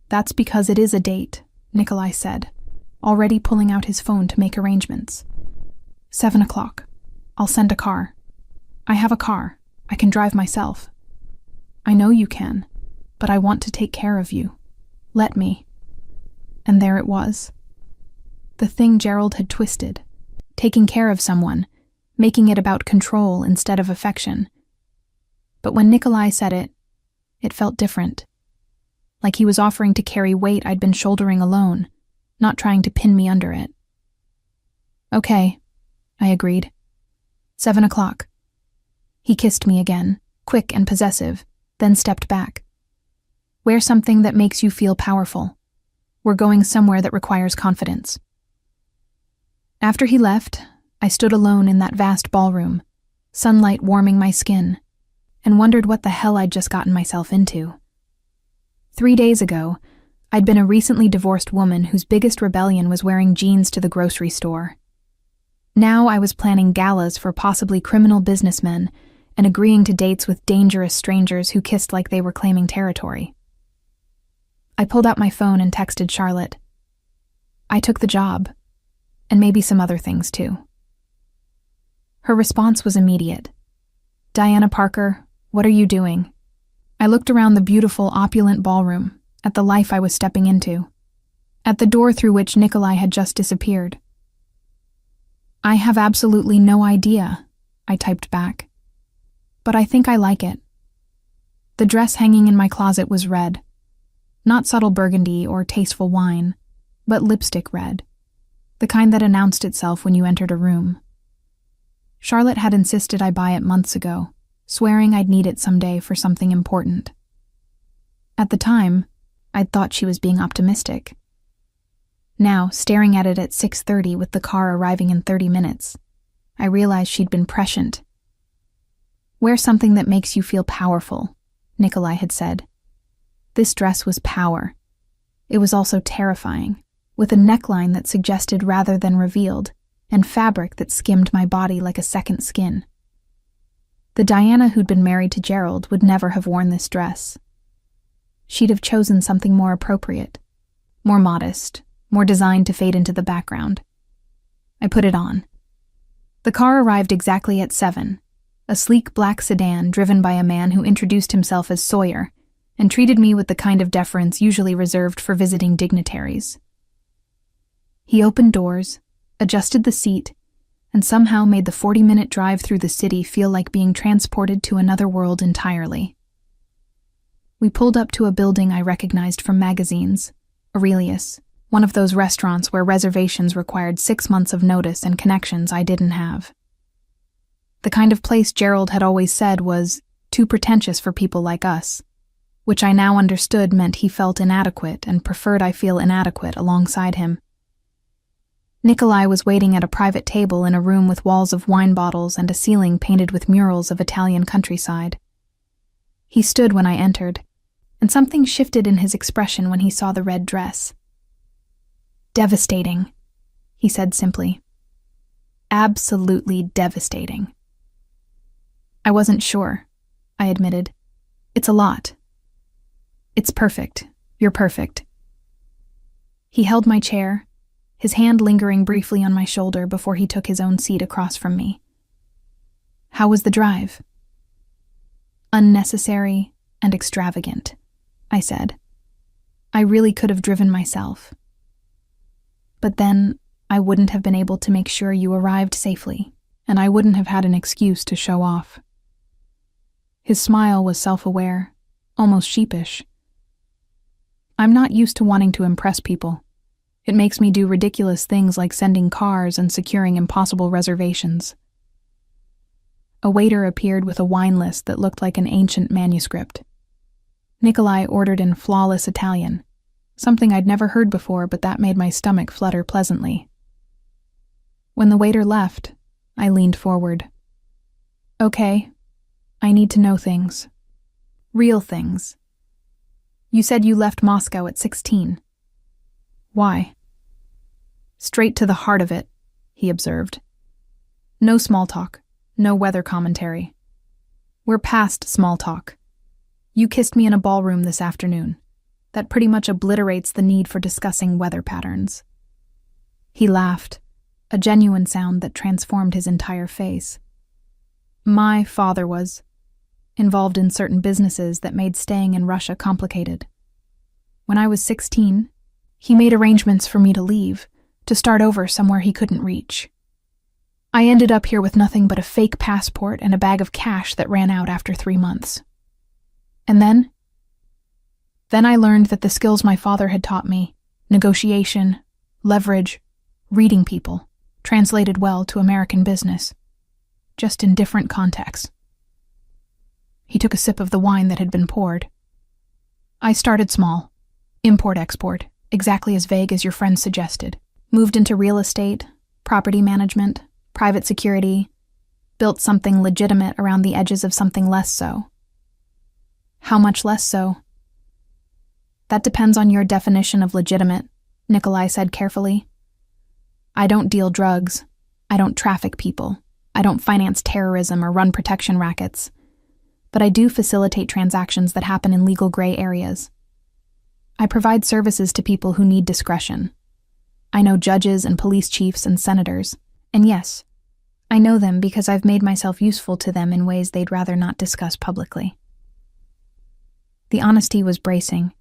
"That's because it is a date," Nikolai said, already pulling out his phone to make arrangements. 7 o'clock. I'll send a car. I have a car. I can drive myself." "I know you can, but I want to take care of you. Let me." And there it was. The thing Gerald had twisted, taking care of someone, making it about control instead of affection. But when Nikolai said it, it felt different. Like he was offering to carry weight I'd been shouldering alone, not trying to pin me under it. "Okay," I agreed. 7 o'clock. He kissed me again, quick and possessive, then stepped back. "Wear something that makes you feel powerful. We're going somewhere that requires confidence." After he left, I stood alone in that vast ballroom, sunlight warming my skin, and wondered what the hell I'd just gotten myself into. 3 days ago, I'd been a recently divorced woman whose biggest rebellion was wearing jeans to the grocery store. Now I was planning galas for possibly criminal businessmen and agreeing to dates with dangerous strangers who kissed like they were claiming territory. I pulled out my phone and texted Charlotte. I took the job, and maybe some other things too. Her response was immediate. "Diana Parker, what are you doing?" I looked around the beautiful, opulent ballroom, at the life I was stepping into, at the door through which Nikolai had just disappeared. "I have absolutely no idea," I typed back. "But I think I like it." The dress hanging in my closet was red. Not subtle burgundy or tasteful wine, but lipstick red, the kind that announced itself when you entered a room. Charlotte had insisted I buy it months ago, swearing I'd need it someday for something important. At the time, I'd thought she was being optimistic. Now, staring at it at 6:30 with the car arriving in 30 minutes, I realized she'd been prescient. "Wear something that makes you feel powerful," Nikolai had said. This dress was power. It was also terrifying, with a neckline that suggested rather than revealed, and fabric that skimmed my body like a second skin. The Diana who'd been married to Gerald would never have worn this dress. She'd have chosen something more appropriate, more modest, more designed to fade into the background. I put it on. The car arrived exactly at 7, a sleek black sedan driven by a man who introduced himself as Sawyer and treated me with the kind of deference usually reserved for visiting dignitaries. He opened doors, adjusted the seat, and somehow made the 40-minute drive through the city feel like being transported to another world entirely. We pulled up to a building I recognized from magazines, Aurelius, one of those restaurants where reservations required 6 months of notice and connections I didn't have. The kind of place Gerald had always said was too pretentious for people like us, which I now understood meant he felt inadequate and preferred I feel inadequate alongside him. Nikolai was waiting at a private table in a room with walls of wine bottles and a ceiling painted with murals of Italian countryside. He stood when I entered, and something shifted in his expression when he saw the red dress. "Devastating," he said simply. "Absolutely devastating." "I wasn't sure," I admitted. "It's a lot." "It's perfect. You're perfect." He held my chair, his hand lingering briefly on my shoulder before he took his own seat across from me. How was the drive? Unnecessary and extravagant, I said. I really could have driven myself. But then I wouldn't have been able to make sure you arrived safely, and I wouldn't have had an excuse to show off. His smile was self-aware, almost sheepish. I'm not used to wanting to impress people. It makes me do ridiculous things like sending cars and securing impossible reservations. A waiter appeared with a wine list that looked like an ancient manuscript. Nikolai ordered in flawless Italian, something I'd never heard before, but that made my stomach flutter pleasantly. When the waiter left, I leaned forward. Okay, I need to know things. Real things. You said you left Moscow at 16. Why? Straight to the heart of it, he observed. No small talk, no weather commentary. We're past small talk. You kissed me in a ballroom this afternoon. That pretty much obliterates the need for discussing weather patterns. He laughed, a genuine sound that transformed his entire face. My father was involved in certain businesses that made staying in Russia complicated. When I was 16, he made arrangements for me to leave, to start over somewhere he couldn't reach. I ended up here with nothing but a fake passport and a bag of cash that ran out after 3 months. And then I learned that the skills my father had taught me, negotiation, leverage, reading people, translated well to American business, just in different contexts. He took a sip of the wine that had been poured. I started small, import-export, exactly as vague as your friend suggested. Moved into real estate, property management, private security, built something legitimate around the edges of something less so. How much less so? That depends on your definition of legitimate, Nikolai said carefully. I don't deal drugs. I don't traffic people. I don't finance terrorism or run protection rackets. But I do facilitate transactions that happen in legal gray areas. I provide services to people who need discretion. I know judges and police chiefs and senators. And yes, I know them because I've made myself useful to them in ways they'd rather not discuss publicly. The honesty was bracing.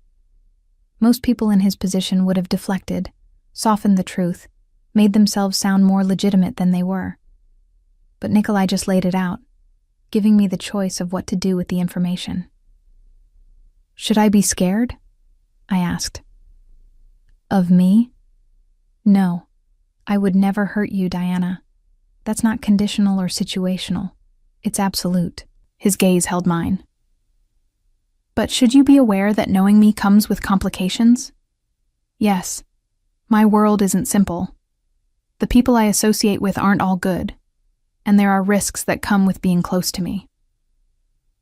Most people in his position would have deflected, softened the truth, made themselves sound more legitimate than they were. But Nikolai just laid it out, giving me the choice of what to do with the information. Should I be scared? I asked. Of me? No, I would never hurt you, Diana. That's not conditional or situational. It's absolute. His gaze held mine. But should you be aware that knowing me comes with complications? Yes. My world isn't simple. The people I associate with aren't all good, and there are risks that come with being close to me.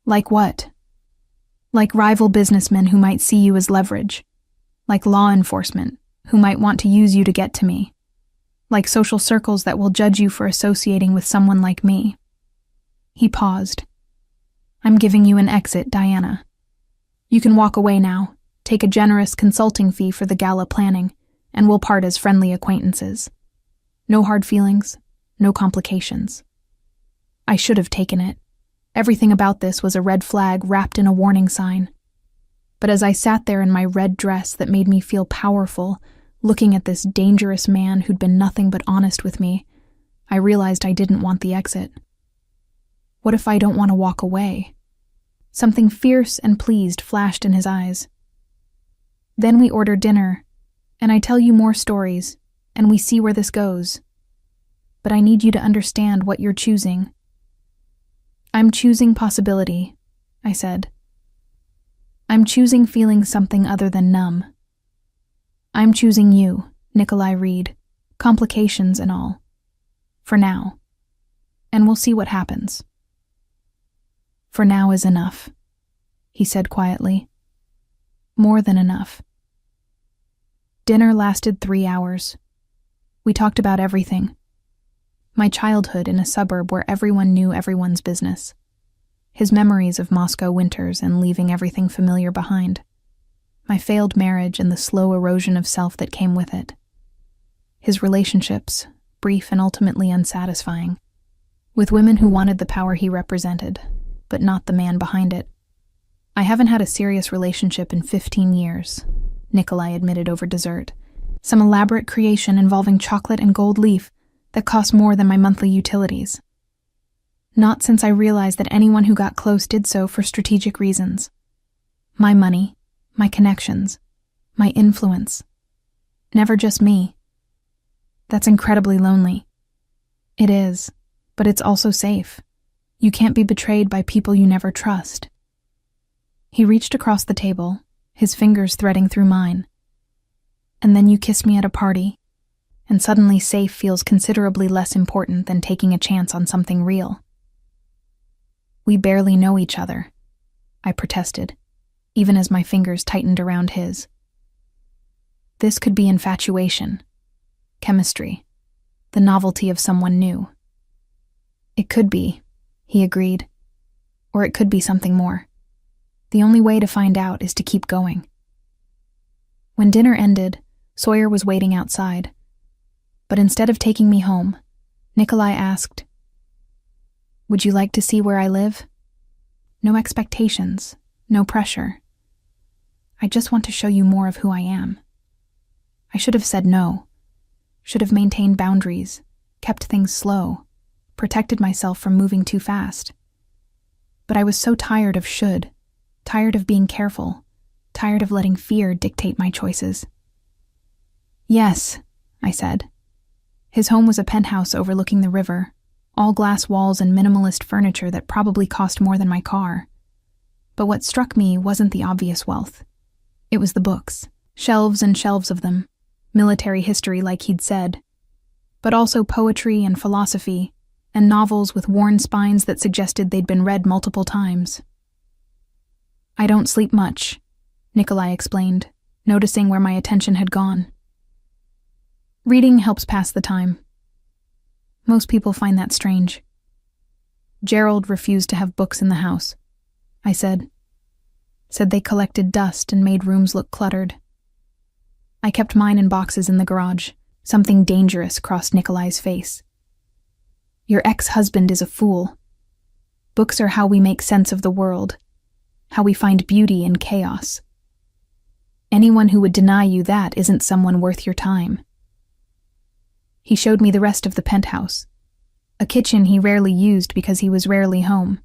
Like what? Like rival businessmen who might see you as leverage. Like law enforcement, who might want to use you to get to me. Like social circles that will judge you for associating with someone like me. He paused. I'm giving you an exit, Diana. You can walk away now, take a generous consulting fee for the gala planning, and we'll part as friendly acquaintances. No hard feelings, no complications. I should have taken it. Everything about this was a red flag wrapped in a warning sign. But as I sat there in my red dress that made me feel powerful, looking at this dangerous man who'd been nothing but honest with me, I realized I didn't want the exit. What if I don't want to walk away? Something fierce and pleased flashed in his eyes. Then we order dinner, and I tell you more stories, and we see where this goes. But I need you to understand what you're choosing. I'm choosing possibility, I said. I'm choosing feeling something other than numb. I'm choosing you, Nikolai Reed, complications and all. For now. And we'll see what happens. For now is enough, he said quietly. More than enough. Dinner lasted 3 hours. We talked about everything. My childhood in a suburb where everyone knew everyone's business. His memories of Moscow winters and leaving everything familiar behind. My failed marriage and the slow erosion of self that came with it. his relationships, brief and ultimately unsatisfying, with women who wanted the power he represented, but not the man behind it. I haven't had a serious relationship in 15 years, Nikolai admitted over dessert. Some elaborate creation involving chocolate and gold leaf that cost more than my monthly utilities. Not since I realized that anyone who got close did so for strategic reasons. My money, my connections, my influence. Never just me. That's incredibly lonely. It is, but it's also safe. You can't be betrayed by people you never trust. He reached across the table, his fingers threading through mine. And then you kiss me at a party, and suddenly safe feels considerably less important than taking a chance on something real. We barely know each other, I protested, even as my fingers tightened around his. This could be infatuation, chemistry, the novelty of someone new. It could be, he agreed, or it could be something more. The only way to find out is to keep going. When dinner ended, Sawyer was waiting outside. But instead of taking me home, Nikolai asked, "Would you like to see where I live? No expectations, no pressure. I just want to show you more of who I am." I should have said no, should have maintained boundaries, kept things slow, protected myself from moving too fast. But I was so tired of should, tired of being careful, tired of letting fear dictate my choices. "Yes," I said. His home was a penthouse overlooking the river, all glass walls and minimalist furniture that probably cost more than my car. But what struck me wasn't the obvious wealth. It was the books, shelves and shelves of them, military history like he'd said, but also poetry and philosophy, and novels with worn spines that suggested they'd been read multiple times. "I don't sleep much," Nikolai explained, noticing where my attention had gone. "Reading helps pass the time." Most people find that strange. "Gerald refused to have books in the house," I said. "Said they collected dust and made rooms look cluttered." I kept mine in boxes in the garage. Something dangerous crossed Nikolai's face. "Your ex-husband is a fool. Books are how we make sense of the world, how we find beauty in chaos. Anyone who would deny you that isn't someone worth your time." He showed me the rest of the penthouse. A kitchen he rarely used because he was rarely home.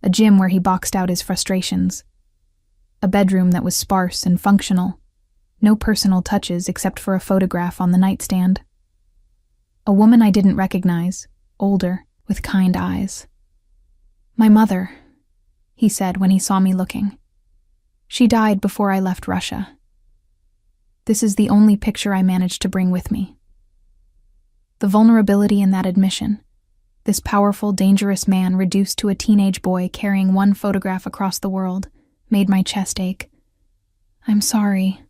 A gym where he boxed out his frustrations. A bedroom that was sparse and functional. No personal touches except for a photograph on the nightstand. A woman I didn't recognize, older, with kind eyes. "My mother," he said when he saw me looking. "She died before I left Russia. This is the only picture I managed to bring with me." The vulnerability in that admission, this powerful, dangerous man reduced to a teenage boy carrying one photograph across the world, made my chest ache. "I'm sorry,"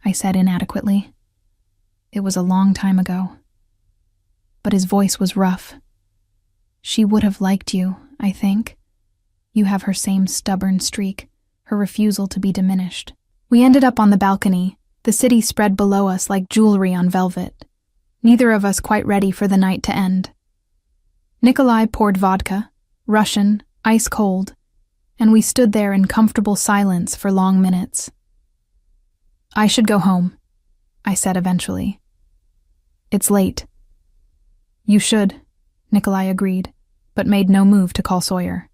I said inadequately. It was a long time ago. But his voice was rough. "She would have liked you, I think. You have her same stubborn streak, her refusal to be diminished." We ended up on the balcony, the city spread below us like jewelry on velvet. Neither of us quite ready for the night to end. Nikolai poured vodka, Russian, ice cold, and we stood there in comfortable silence for long minutes. "I should go home," I said eventually. "It's late." "You should," Nikolai agreed, but made no move to call Sawyer.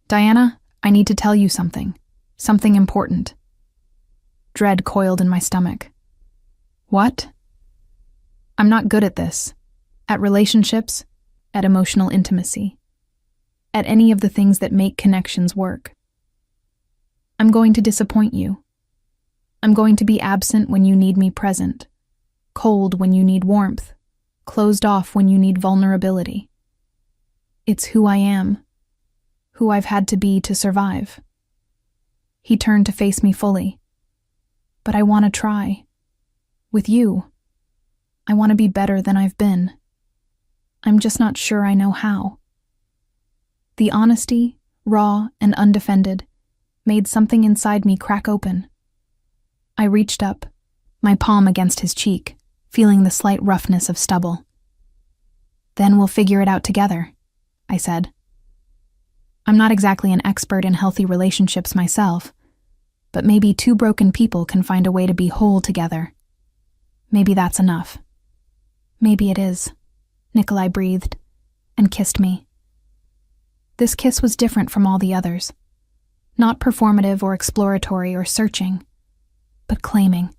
"Diana, I need to tell you something. Something important." Dread coiled in my stomach. "What?" "I'm not good at this. At relationships, at emotional intimacy. At any of the things that make connections work. I'm going to disappoint you. I'm going to be absent when you need me present. Cold when you need warmth. Closed off when you need vulnerability. It's who I am. Who I've had to be to survive." He turned to face me fully. "But I want to try. With you. I want to be better than I've been. I'm just not sure I know how." The honesty, raw and undefended, made something inside me crack open. I reached up, my palm against his cheek, feeling the slight roughness of stubble. "Then we'll figure it out together," I said. I'm not exactly an expert in healthy relationships myself, but maybe two broken people can find a way to be whole together. Maybe that's enough. Maybe it is, Nikolai breathed and kissed me. This kiss was different from all the others. Not performative or exploratory or searching, but claiming.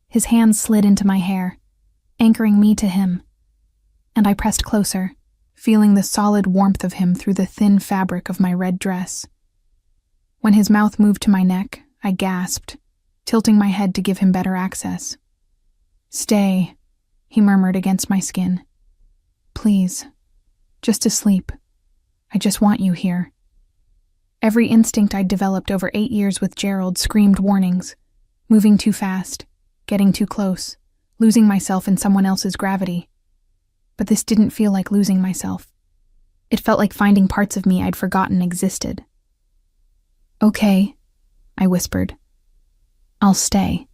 His hands slid into my hair, anchoring me to him, and I pressed closer, feeling the solid warmth of him through the thin fabric of my red dress. When his mouth moved to my neck, I gasped, tilting my head to give him better access. "Stay," he murmured against my skin. "Please, just to sleep. I just want you here." Every instinct I'd developed over 8 years with Gerald screamed warnings. Moving too fast, getting too close, losing myself in someone else's gravity. But this didn't feel like losing myself. It felt like finding parts of me I'd forgotten existed. "Okay," I whispered. "I'll stay."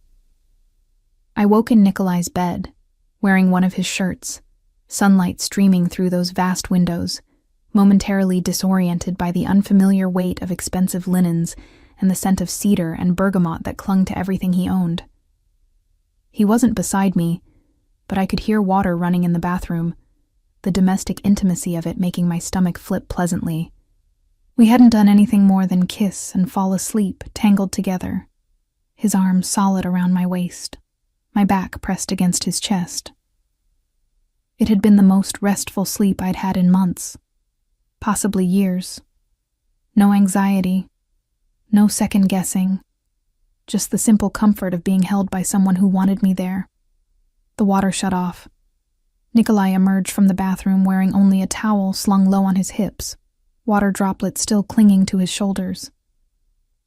I woke in Nikolai's bed, wearing one of his shirts, sunlight streaming through those vast windows, momentarily disoriented by the unfamiliar weight of expensive linens and the scent of cedar and bergamot that clung to everything he owned. He wasn't beside me, but I could hear water running in the bathroom, the domestic intimacy of it making my stomach flip pleasantly. We hadn't done anything more than kiss and fall asleep, tangled together, his arms solid around my waist, my back pressed against his chest. It had been the most restful sleep I'd had in months, possibly years. No anxiety, no second-guessing, just the simple comfort of being held by someone who wanted me there. The water shut off. Nikolai emerged from the bathroom wearing only a towel slung low on his hips, water droplets still clinging to his shoulders.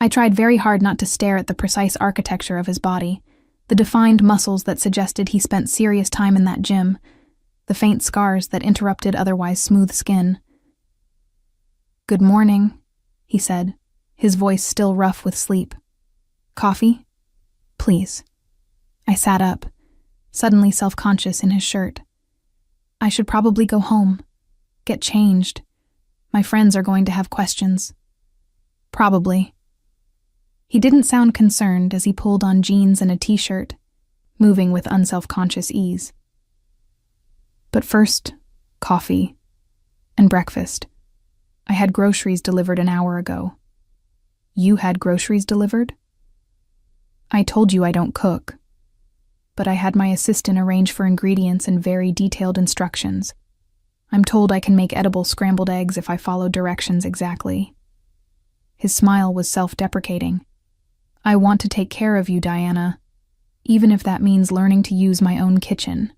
I tried very hard not to stare at the precise architecture of his body, the defined muscles that suggested he spent serious time in that gym, the faint scars that interrupted otherwise smooth skin. "Good morning," he said, his voice still rough with sleep. "Coffee? Please." I sat up, suddenly self-conscious in his shirt. I should probably go home, get changed. My friends are going to have questions. Probably. He didn't sound concerned as he pulled on jeans and a t-shirt, moving with unself-conscious ease. But first, coffee and breakfast. I had groceries delivered an hour ago. You had groceries delivered? I told you I don't cook, but I had my assistant arrange for ingredients and very detailed instructions. I'm told I can make edible scrambled eggs if I follow directions exactly. His smile was self-deprecating. I want to take care of you, Diana, even if that means learning to use my own kitchen.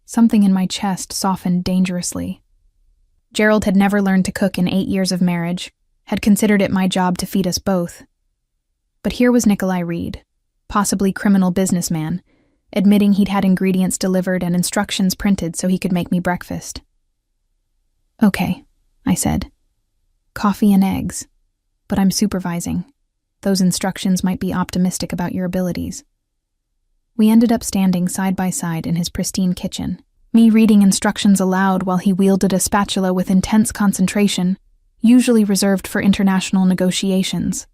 Something in my chest softened dangerously. Gerald had never learned to cook in 8 years of marriage, had considered it my job to feed us both. But here was Nikolai Reed, possibly criminal businessman, admitting he'd had ingredients delivered and instructions printed so he could make me breakfast. "Okay," I said. "Coffee and eggs, but I'm supervising. Those instructions might be optimistic about your abilities." We ended up standing side by side in his pristine kitchen, me reading instructions aloud while he wielded a spatula with intense concentration, usually reserved for international negotiations.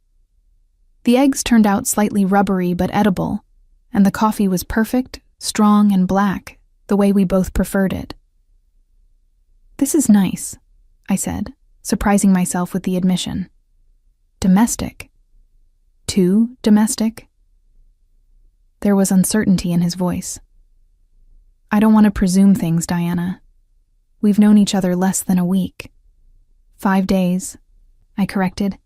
The eggs turned out slightly rubbery but edible, and the coffee was perfect, strong, and black, the way we both preferred it. "This is nice," I said, surprising myself with the admission. "Domestic. Too domestic?" There was uncertainty in his voice. "I don't want to presume things, Diana. We've known each other less than a week. 5 days," I corrected.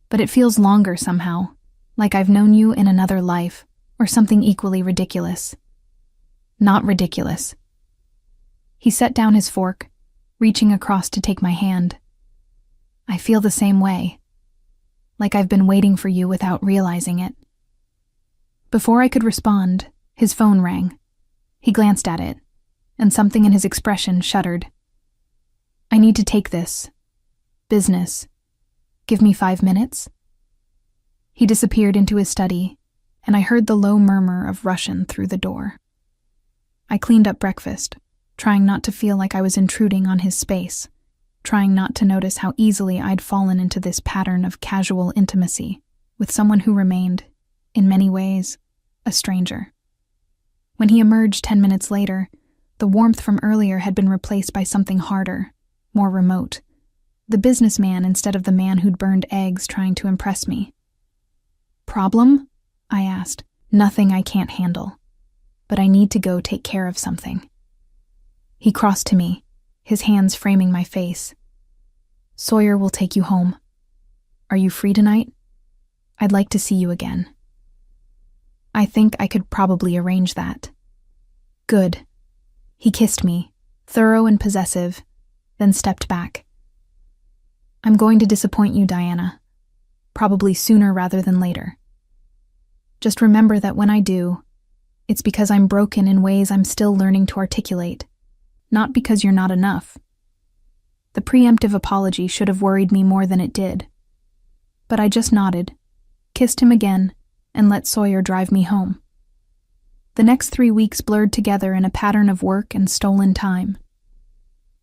"But it feels longer somehow, like I've known you in another life, or something equally ridiculous." "Not ridiculous." He set down his fork, reaching across to take my hand. "I feel the same way, like I've been waiting for you without realizing it." Before I could respond, his phone rang. He glanced at it, and something in his expression shuddered. "I need to take this. Business. Give me 5 minutes?" He disappeared into his study, and I heard the low murmur of Russian through the door. I cleaned up breakfast, trying not to feel like I was intruding on his space, trying not to notice how easily I'd fallen into this pattern of casual intimacy with someone who remained, in many ways, a stranger. When he emerged 10 minutes later, the warmth from earlier had been replaced by something harder, more remote. The businessman instead of the man who'd burned eggs trying to impress me. "Problem?" I asked. "Nothing I can't handle. But I need to go take care of something." He crossed to me, his hands framing my face. "Sawyer will take you home. Are you free tonight? I'd like to see you again." I think I could probably arrange that. Good. He kissed me, thorough and possessive, then stepped back. "I'm going to disappoint you, Diana. Probably sooner rather than later. Just remember that when I do, it's because I'm broken in ways I'm still learning to articulate, not because you're not enough." The preemptive apology should have worried me more than it did. But I just nodded, kissed him again, and let Sawyer drive me home. The next 3 weeks blurred together in a pattern of work and stolen time.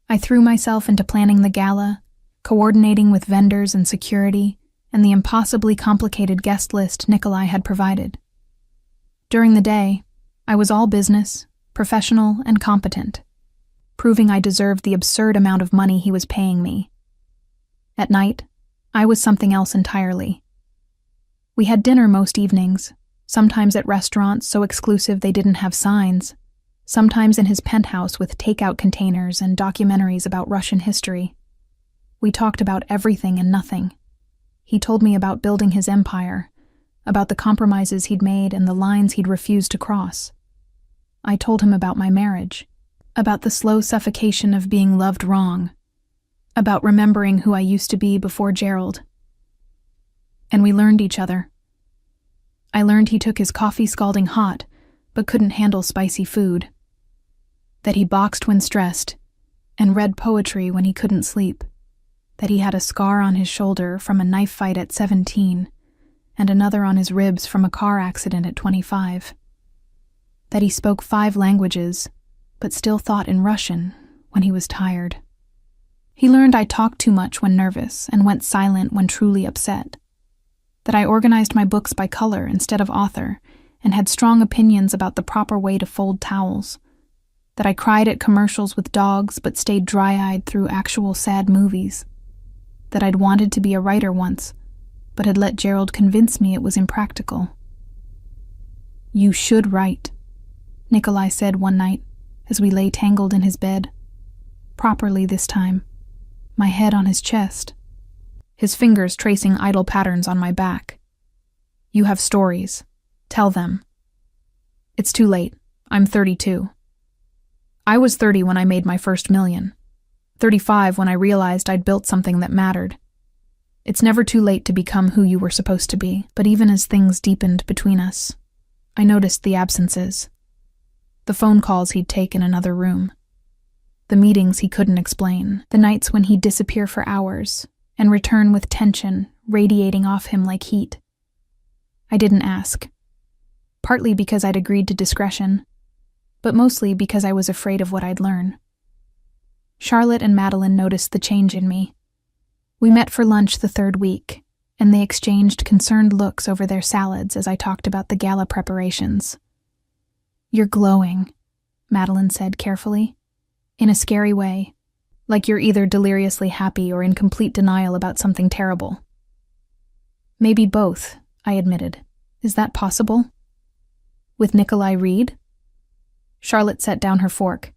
I threw myself into planning the gala, coordinating with vendors and security, and the impossibly complicated guest list Nikolai had provided. During the day, I was all business, professional, and competent, proving I deserved the absurd amount of money he was paying me. At night, I was something else entirely. We had dinner most evenings, sometimes at restaurants so exclusive they didn't have signs, sometimes in his penthouse with takeout containers and documentaries about Russian history. We talked about everything and nothing. He told me about building his empire, about the compromises he'd made and the lines he'd refused to cross. I told him about my marriage, about the slow suffocation of being loved wrong, about remembering who I used to be before Gerald. And we learned each other. I learned he took his coffee scalding hot, but couldn't handle spicy food. That he boxed when stressed, and read poetry when he couldn't sleep. That he had a scar on his shoulder from a knife fight at 17, and another on his ribs from a car accident at 25. That he spoke 5 languages, but still thought in Russian when he was tired. He learned I talked too much when nervous and went silent when truly upset. That I organized my books by color instead of author and had strong opinions about the proper way to fold towels. That I cried at commercials with dogs but stayed dry-eyed through actual sad movies. That I'd wanted to be a writer once, but had let Gerald convince me it was impractical. "You should write," Nikolai said one night as we lay tangled in his bed. Properly this time, my head on his chest, his fingers tracing idle patterns on my back. "You have stories. Tell them." "It's too late. I'm 32. I was 30 when I made my first million. 35 when I realized I'd built something that mattered. It's never too late to become who you were supposed to be, but even as things deepened between us, I noticed the absences. The phone calls he'd take in another room. The meetings he couldn't explain. The nights when he'd disappear for hours and return with tension radiating off him like heat. I didn't ask. Partly because I'd agreed to discretion, but mostly because I was afraid of what I'd learn. Charlotte and Madeline noticed the change in me. We met for lunch the 3rd week, and they exchanged concerned looks over their salads as I talked about the gala preparations. "You're glowing," Madeline said carefully, in a scary way, like you're either deliriously happy or in complete denial about something terrible. "Maybe both," I admitted. "Is that possible?" "With Nikolai Reed?" Charlotte set down her fork.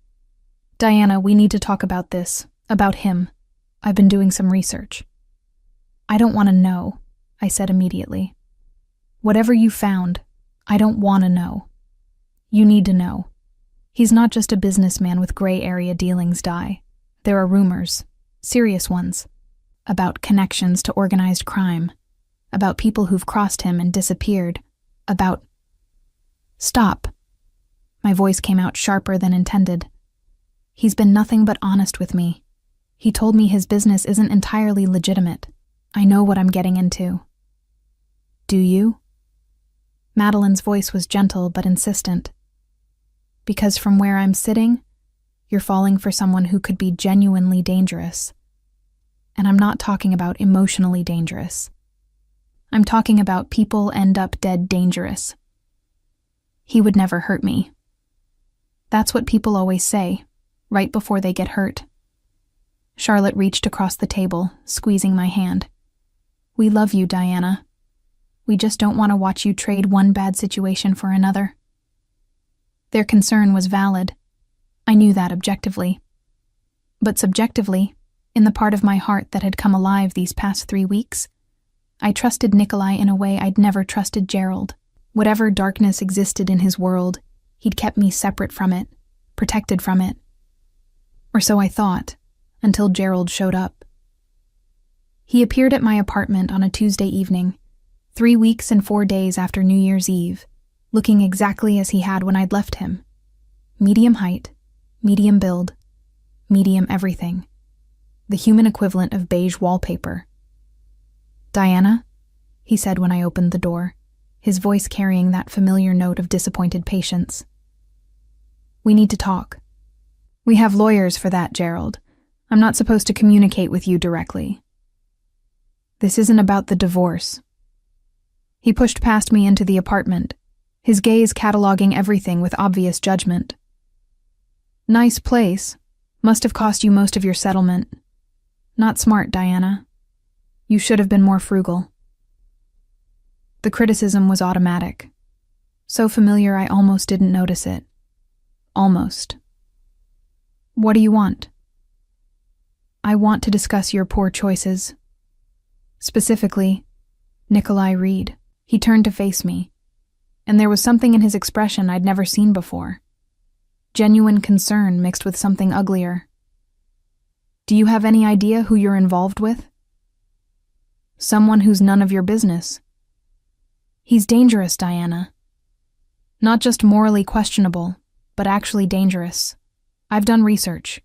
"Diana, we need to talk about this, about him. I've been doing some research." "I don't want to know," I said immediately. "Whatever you found, I don't want to know. You need to know. He's not just a businessman with gray area dealings, Di. There are rumors, serious ones, about connections to organized crime, about people who've crossed him and disappeared, about—" "Stop." My voice came out sharper than intended. "He's been nothing but honest with me. He told me his business isn't entirely legitimate. I know what I'm getting into." "Do you?" Madeline's voice was gentle but insistent. Because from where I'm sitting, you're falling for someone who could be genuinely dangerous. And I'm not talking about emotionally dangerous. I'm talking about people end up dead dangerous. He would never hurt me. That's what people always say, right before they get hurt. Charlotte reached across the table, squeezing my hand. We love you, Diana. We just don't want to watch you trade one bad situation for another. Their concern was valid. I knew that objectively. But subjectively, in the part of my heart that had come alive these past 3 weeks, I trusted Nikolai in a way I'd never trusted Gerald. Whatever darkness existed in his world, he'd kept me separate from it, protected from it. Or so I thought, until Gerald showed up. He appeared at my apartment on a Tuesday evening, 3 weeks and 4 days after New Year's Eve, looking exactly as he had when I'd left him. Medium height, medium build, medium everything. The human equivalent of beige wallpaper. Diana, he said when I opened the door, his voice carrying that familiar note of disappointed patience. We need to talk. We have lawyers for that, Gerald. I'm not supposed to communicate with you directly. This isn't about the divorce. He pushed past me into the apartment, his gaze cataloging everything with obvious judgment. Nice place. Must have cost you most of your settlement. Not smart, Diana. You should have been more frugal. The criticism was automatic. So familiar I almost didn't notice it. Almost. What do you want? I want to discuss your poor choices. Specifically, Nikolai Reed. He turned to face me, and there was something in his expression I'd never seen before. Genuine concern mixed with something uglier. Do you have any idea who you're involved with? Someone who's none of your business. He's dangerous, Diana. Not just morally questionable, but actually dangerous. I've done research.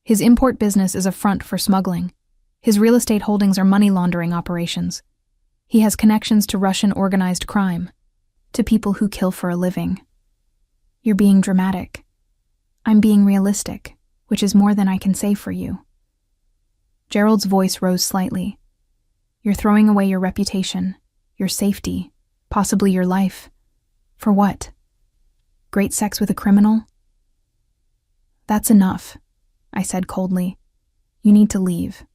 His import business is a front for smuggling. His real estate holdings are money laundering operations. He has connections to Russian organized crime, to people who kill for a living. You're being dramatic. I'm being realistic, which is more than I can say for you. Gerald's voice rose slightly. You're throwing away your reputation, your safety, possibly your life. For what? Great sex with a criminal? That's enough, I said coldly. You need to leave.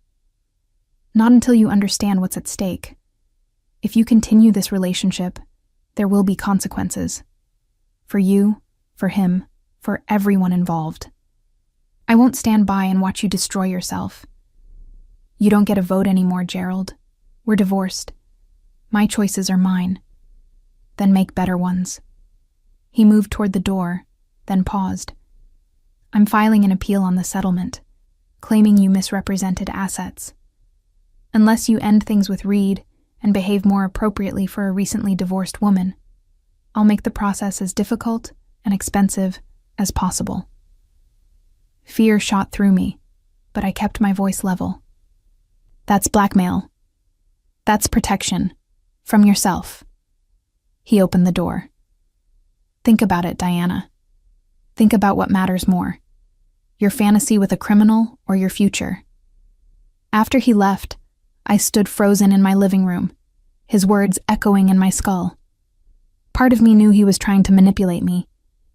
Not until you understand what's at stake. If you continue this relationship, there will be consequences. For you, for him, for everyone involved. I won't stand by and watch you destroy yourself. You don't get a vote anymore, Gerald. We're divorced. My choices are mine. Then make better ones. He moved toward the door, then paused. I'm filing an appeal on the settlement, claiming you misrepresented assets. Unless you end things with Reed and behave more appropriately for a recently divorced woman, I'll make the process as difficult and expensive as possible. Fear shot through me, but I kept my voice level. That's blackmail. That's protection. From yourself. He opened the door. Think about it, Diana. Think about what matters more. Your fantasy with a criminal or your future. After he left, I stood frozen in my living room, his words echoing in my skull. Part of me knew he was trying to manipulate me,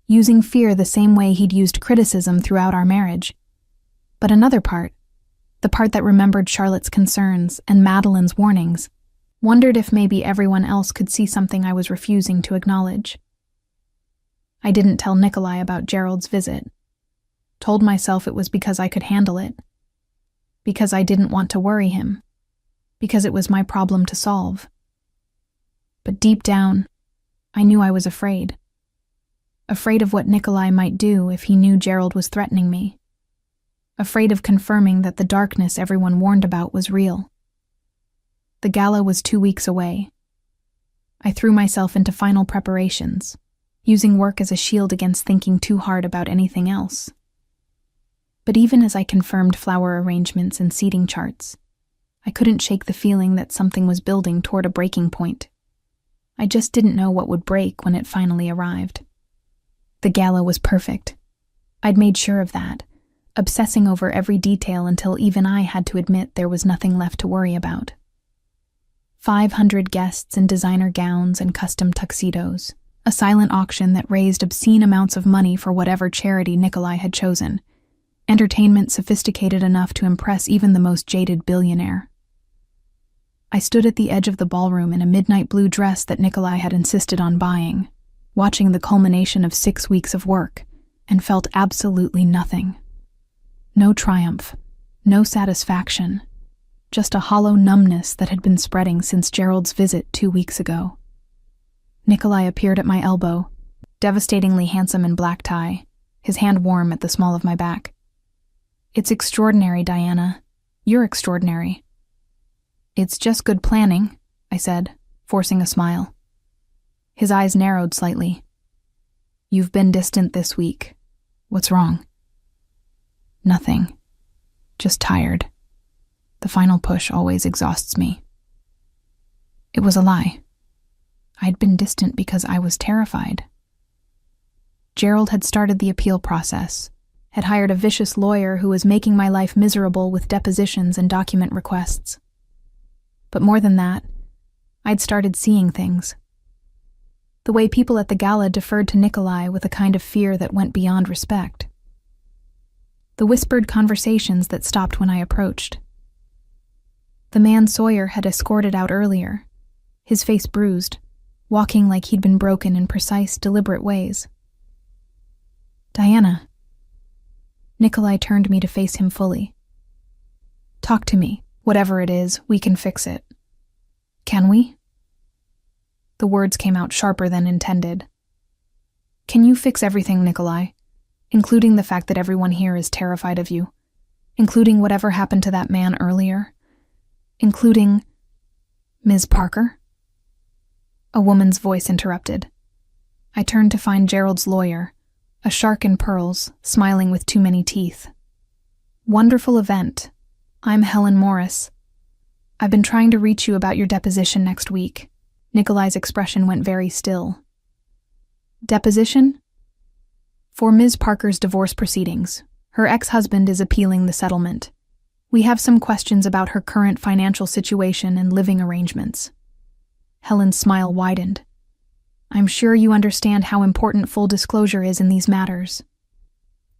using fear the same way he'd used criticism throughout our marriage. But another part, the part that remembered Charlotte's concerns and Madeline's warnings, wondered if maybe everyone else could see something I was refusing to acknowledge. I didn't tell Nikolai about Gerald's visit. Told myself it was because I could handle it. Because I didn't want to worry him. Because it was my problem to solve. But deep down, I knew I was afraid. Afraid of what Nikolai might do if he knew Gerald was threatening me. Afraid of confirming that the darkness everyone warned about was real. The gala was 2 weeks away. I threw myself into final preparations, using work as a shield against thinking too hard about anything else. But even as I confirmed flower arrangements and seating charts, I couldn't shake the feeling that something was building toward a breaking point. I just didn't know what would break when it finally arrived. The gala was perfect. I'd made sure of that, obsessing over every detail until even I had to admit there was nothing left to worry about. 500 guests in designer gowns and custom tuxedos, a silent auction that raised obscene amounts of money for whatever charity Nikolai had chosen, entertainment sophisticated enough to impress even the most jaded billionaire. I stood at the edge of the ballroom in a midnight blue dress that Nikolai had insisted on buying, watching the culmination of 6 weeks of work, and felt absolutely nothing. No triumph, no satisfaction, just a hollow numbness that had been spreading since Gerald's visit 2 weeks ago. Nikolai appeared at my elbow, devastatingly handsome in black tie, his hand warm at the small of my back. "It's extraordinary, Diana. You're extraordinary." "It's just good planning," I said, forcing a smile. His eyes narrowed slightly. "You've been distant this week. What's wrong?" "Nothing. Just tired. The final push always exhausts me." It was a lie. I'd been distant because I was terrified. Gerald had started the appeal process, had hired a vicious lawyer who was making my life miserable with depositions and document requests. But more than that, I'd started seeing things. The way people at the gala deferred to Nikolai with a kind of fear that went beyond respect. The whispered conversations that stopped when I approached. The man Sawyer had escorted out earlier, his face bruised, walking like he'd been broken in precise, deliberate ways. "Diana." Nikolai turned me to face him fully. "Talk to me. Whatever it is, we can fix it." "Can we?" The words came out sharper than intended. "Can you fix everything, Nikolai? Including the fact that everyone here is terrified of you? Including whatever happened to that man earlier? Including Ms. Parker?" A woman's voice interrupted. I turned to find Gerald's lawyer, a shark in pearls, smiling with too many teeth. "Wonderful event. I'm Helen Morris. I've been trying to reach you about your deposition next week." Nikolai's expression went very still. "Deposition?" "For Ms. Parker's divorce proceedings. Her ex-husband is appealing the settlement. We have some questions about her current financial situation and living arrangements." Helen's smile widened. "I'm sure you understand how important full disclosure is in these matters."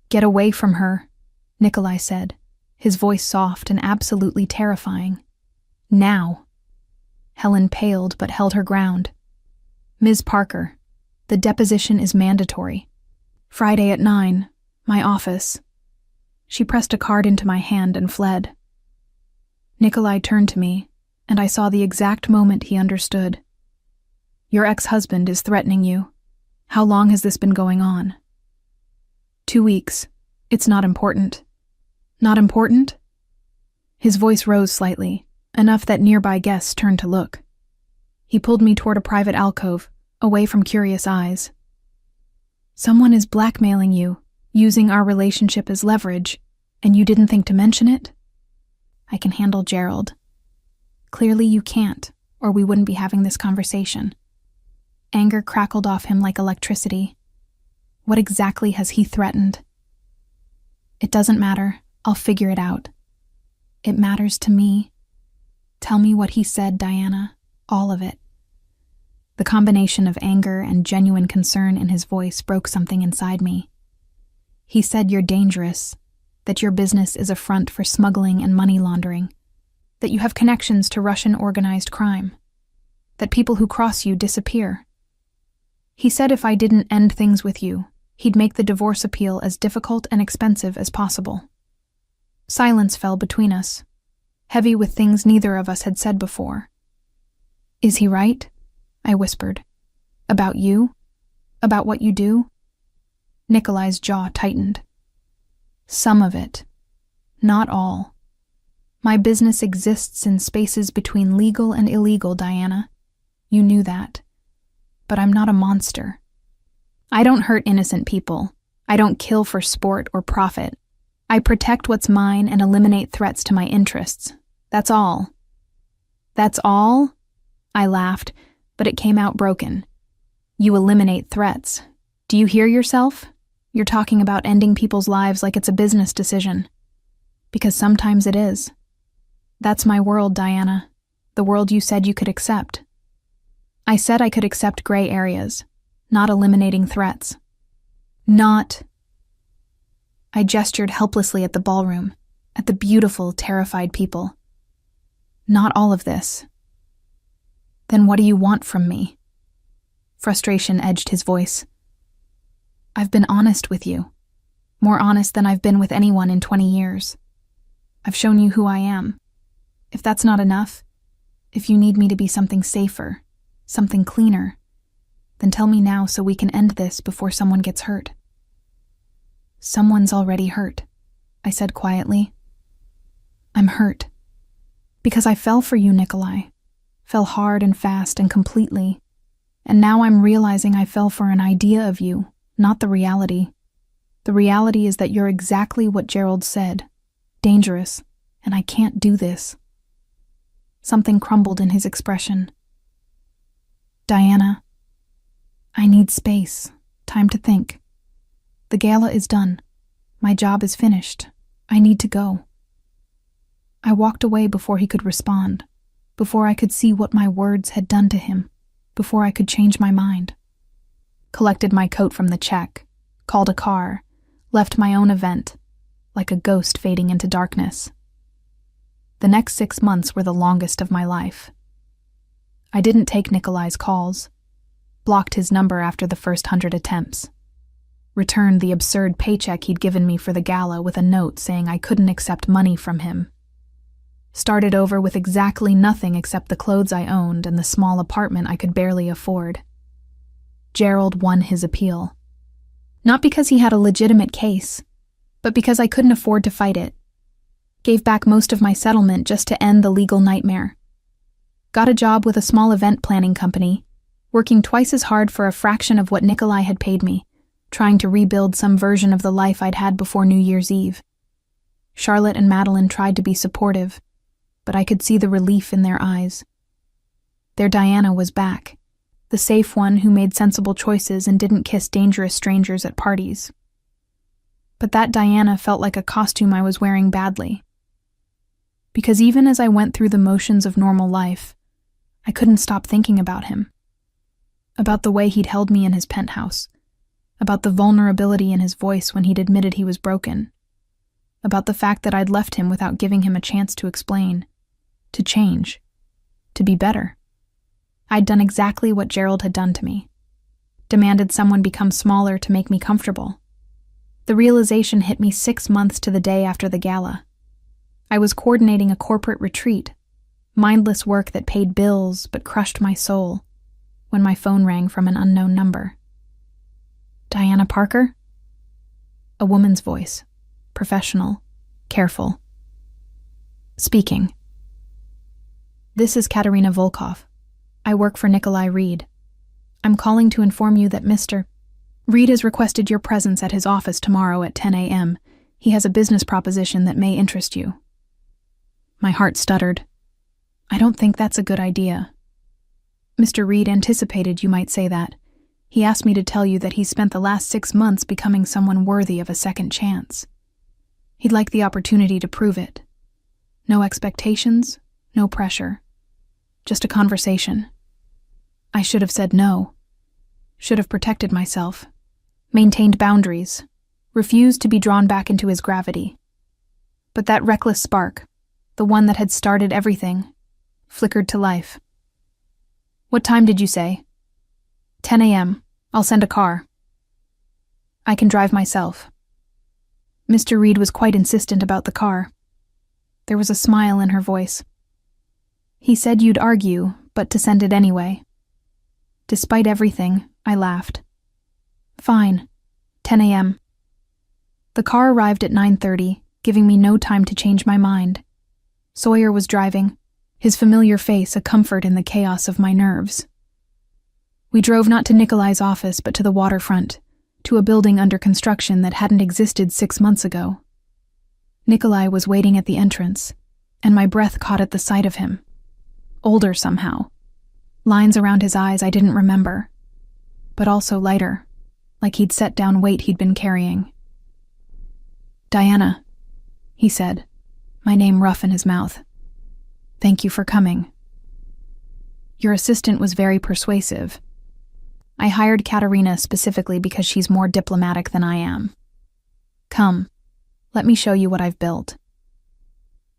"Get away from her," Nikolai said, his voice soft and absolutely terrifying. "Now." Helen paled but held her ground. "Ms. Parker, the deposition is mandatory. Friday at 9, my office." She pressed a card into my hand and fled. Nikolai turned to me, and I saw the exact moment he understood. "Your ex-husband is threatening you. How long has this been going on?" 2 weeks. It's not important." "Not important?" His voice rose slightly, enough that nearby guests turned to look. He pulled me toward a private alcove, away from curious eyes. "Someone is blackmailing you, using our relationship as leverage, and you didn't think to mention it?" "I can handle Gerald." "Clearly you can't, or we wouldn't be having this conversation." Anger crackled off him like electricity. "What exactly has he threatened?" "It doesn't matter. I'll figure it out." "It matters to me. Tell me what he said, Diana. All of it." The combination of anger and genuine concern in his voice broke something inside me. "He said you're dangerous, that your business is a front for smuggling and money laundering, that you have connections to Russian organized crime, that people who cross you disappear. He said if I didn't end things with you, he'd make the divorce appeal as difficult and expensive as possible." Silence fell between us, heavy with things neither of us had said before. "Is he right?" I whispered. "About you? About what you do?" Nikolai's jaw tightened. "Some of it. Not all. My business exists in spaces between legal and illegal, Diana. You knew that. But I'm not a monster. I don't hurt innocent people. I don't kill for sport or profit. I protect what's mine and eliminate threats to my interests. That's all." "That's all?" I laughed, but it came out broken. You eliminate threats. Do you hear yourself? You're talking about ending people's lives like it's a business decision. Because sometimes it is. That's my world, Diana. The world you said you could accept. I said I could accept gray areas, not eliminating threats. Not. I gestured helplessly at the ballroom, at the beautiful, terrified people. Not all of this. Then what do you want from me? Frustration edged his voice. I've been honest with you. More honest than I've been with anyone in 20 years. I've shown you who I am. If that's not enough, if you need me to be something safer, something cleaner, then tell me now so we can end this before someone gets hurt. Someone's already hurt, I said quietly. I'm hurt. Because I fell for you, Nikolai. Fell hard and fast and completely. And now I'm realizing I fell for an idea of you, not the reality. The reality is that you're exactly what Gerald said. Dangerous, and I can't do this. Something crumbled in his expression. Diana, I need space, time to think. The gala is done. My job is finished. I need to go. I walked away before he could respond, before I could see what my words had done to him, before I could change my mind. Collected my coat from the check, called a car, left my own event, like a ghost fading into darkness. The next 6 months were the longest of my life. I didn't take Nikolai's calls, blocked his number after the first 100 attempts, returned the absurd paycheck he'd given me for the gala with a note saying I couldn't accept money from him. Started over with exactly nothing except the clothes I owned and the small apartment I could barely afford. Gerald won his appeal. Not because he had a legitimate case, but because I couldn't afford to fight it. Gave back most of my settlement just to end the legal nightmare. Got a job with a small event planning company, working twice as hard for a fraction of what Nikolai had paid me, trying to rebuild some version of the life I'd had before New Year's Eve. Charlotte and Madeline tried to be supportive, but I could see the relief in their eyes. Their Diana was back, the safe one who made sensible choices and didn't kiss dangerous strangers at parties. But that Diana felt like a costume I was wearing badly. Because even as I went through the motions of normal life, I couldn't stop thinking about him. About the way he'd held me in his penthouse. About the vulnerability in his voice when he'd admitted he was broken. About the fact that I'd left him without giving him a chance to explain, to change, to be better. I'd done exactly what Gerald had done to me. Demanded someone become smaller to make me comfortable. The realization hit me 6 months to the day after the gala. I was coordinating a corporate retreat, mindless work that paid bills but crushed my soul, when my phone rang from an unknown number. Diana Parker? A woman's voice, professional, careful. Speaking. This is Katerina Volkov. I work for Nikolai Reed. I'm calling to inform you that Mr. Reed has requested your presence at his office tomorrow at 10 a.m. He has a business proposition that may interest you. My heart stuttered. I don't think that's a good idea. Mr. Reed anticipated you might say that. He asked me to tell you that he spent the last 6 months becoming someone worthy of a second chance. He'd like the opportunity to prove it. No expectations, no pressure. Just a conversation. I should have said no. Should have protected myself. Maintained boundaries. Refused to be drawn back into his gravity. But that reckless spark, the one that had started everything, flickered to life. What time did you say? 10 a.m. I'll send a car. I can drive myself. Mr. Reed was quite insistent about the car. There was a smile in her voice. He said you'd argue, but to send it anyway. Despite everything, I laughed. Fine. 10 a.m. The car arrived at 9:30, giving me no time to change my mind. Sawyer was driving, his familiar face a comfort in the chaos of my nerves. We drove not to Nikolai's office but to the waterfront, to a building under construction that hadn't existed 6 months ago. Nikolai was waiting at the entrance, and my breath caught at the sight of him. Older somehow. Lines around his eyes I didn't remember, but also lighter, like he'd set down weight he'd been carrying. "Diana," he said, my name rough in his mouth. "Thank you for coming. Your assistant was very persuasive. I hired Katerina specifically because she's more diplomatic than I am. Come, let me show you what I've built."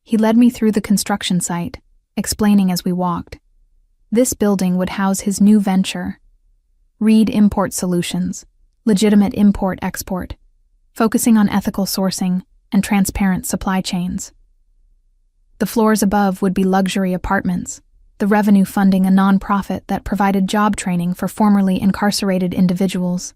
He led me through the construction site, explaining as we walked. This building would house his new venture, Reed Import Solutions, legitimate import-export, focusing on ethical sourcing and transparent supply chains. The floors above would be luxury apartments, the revenue funding a nonprofit that provided job training for formerly incarcerated individuals.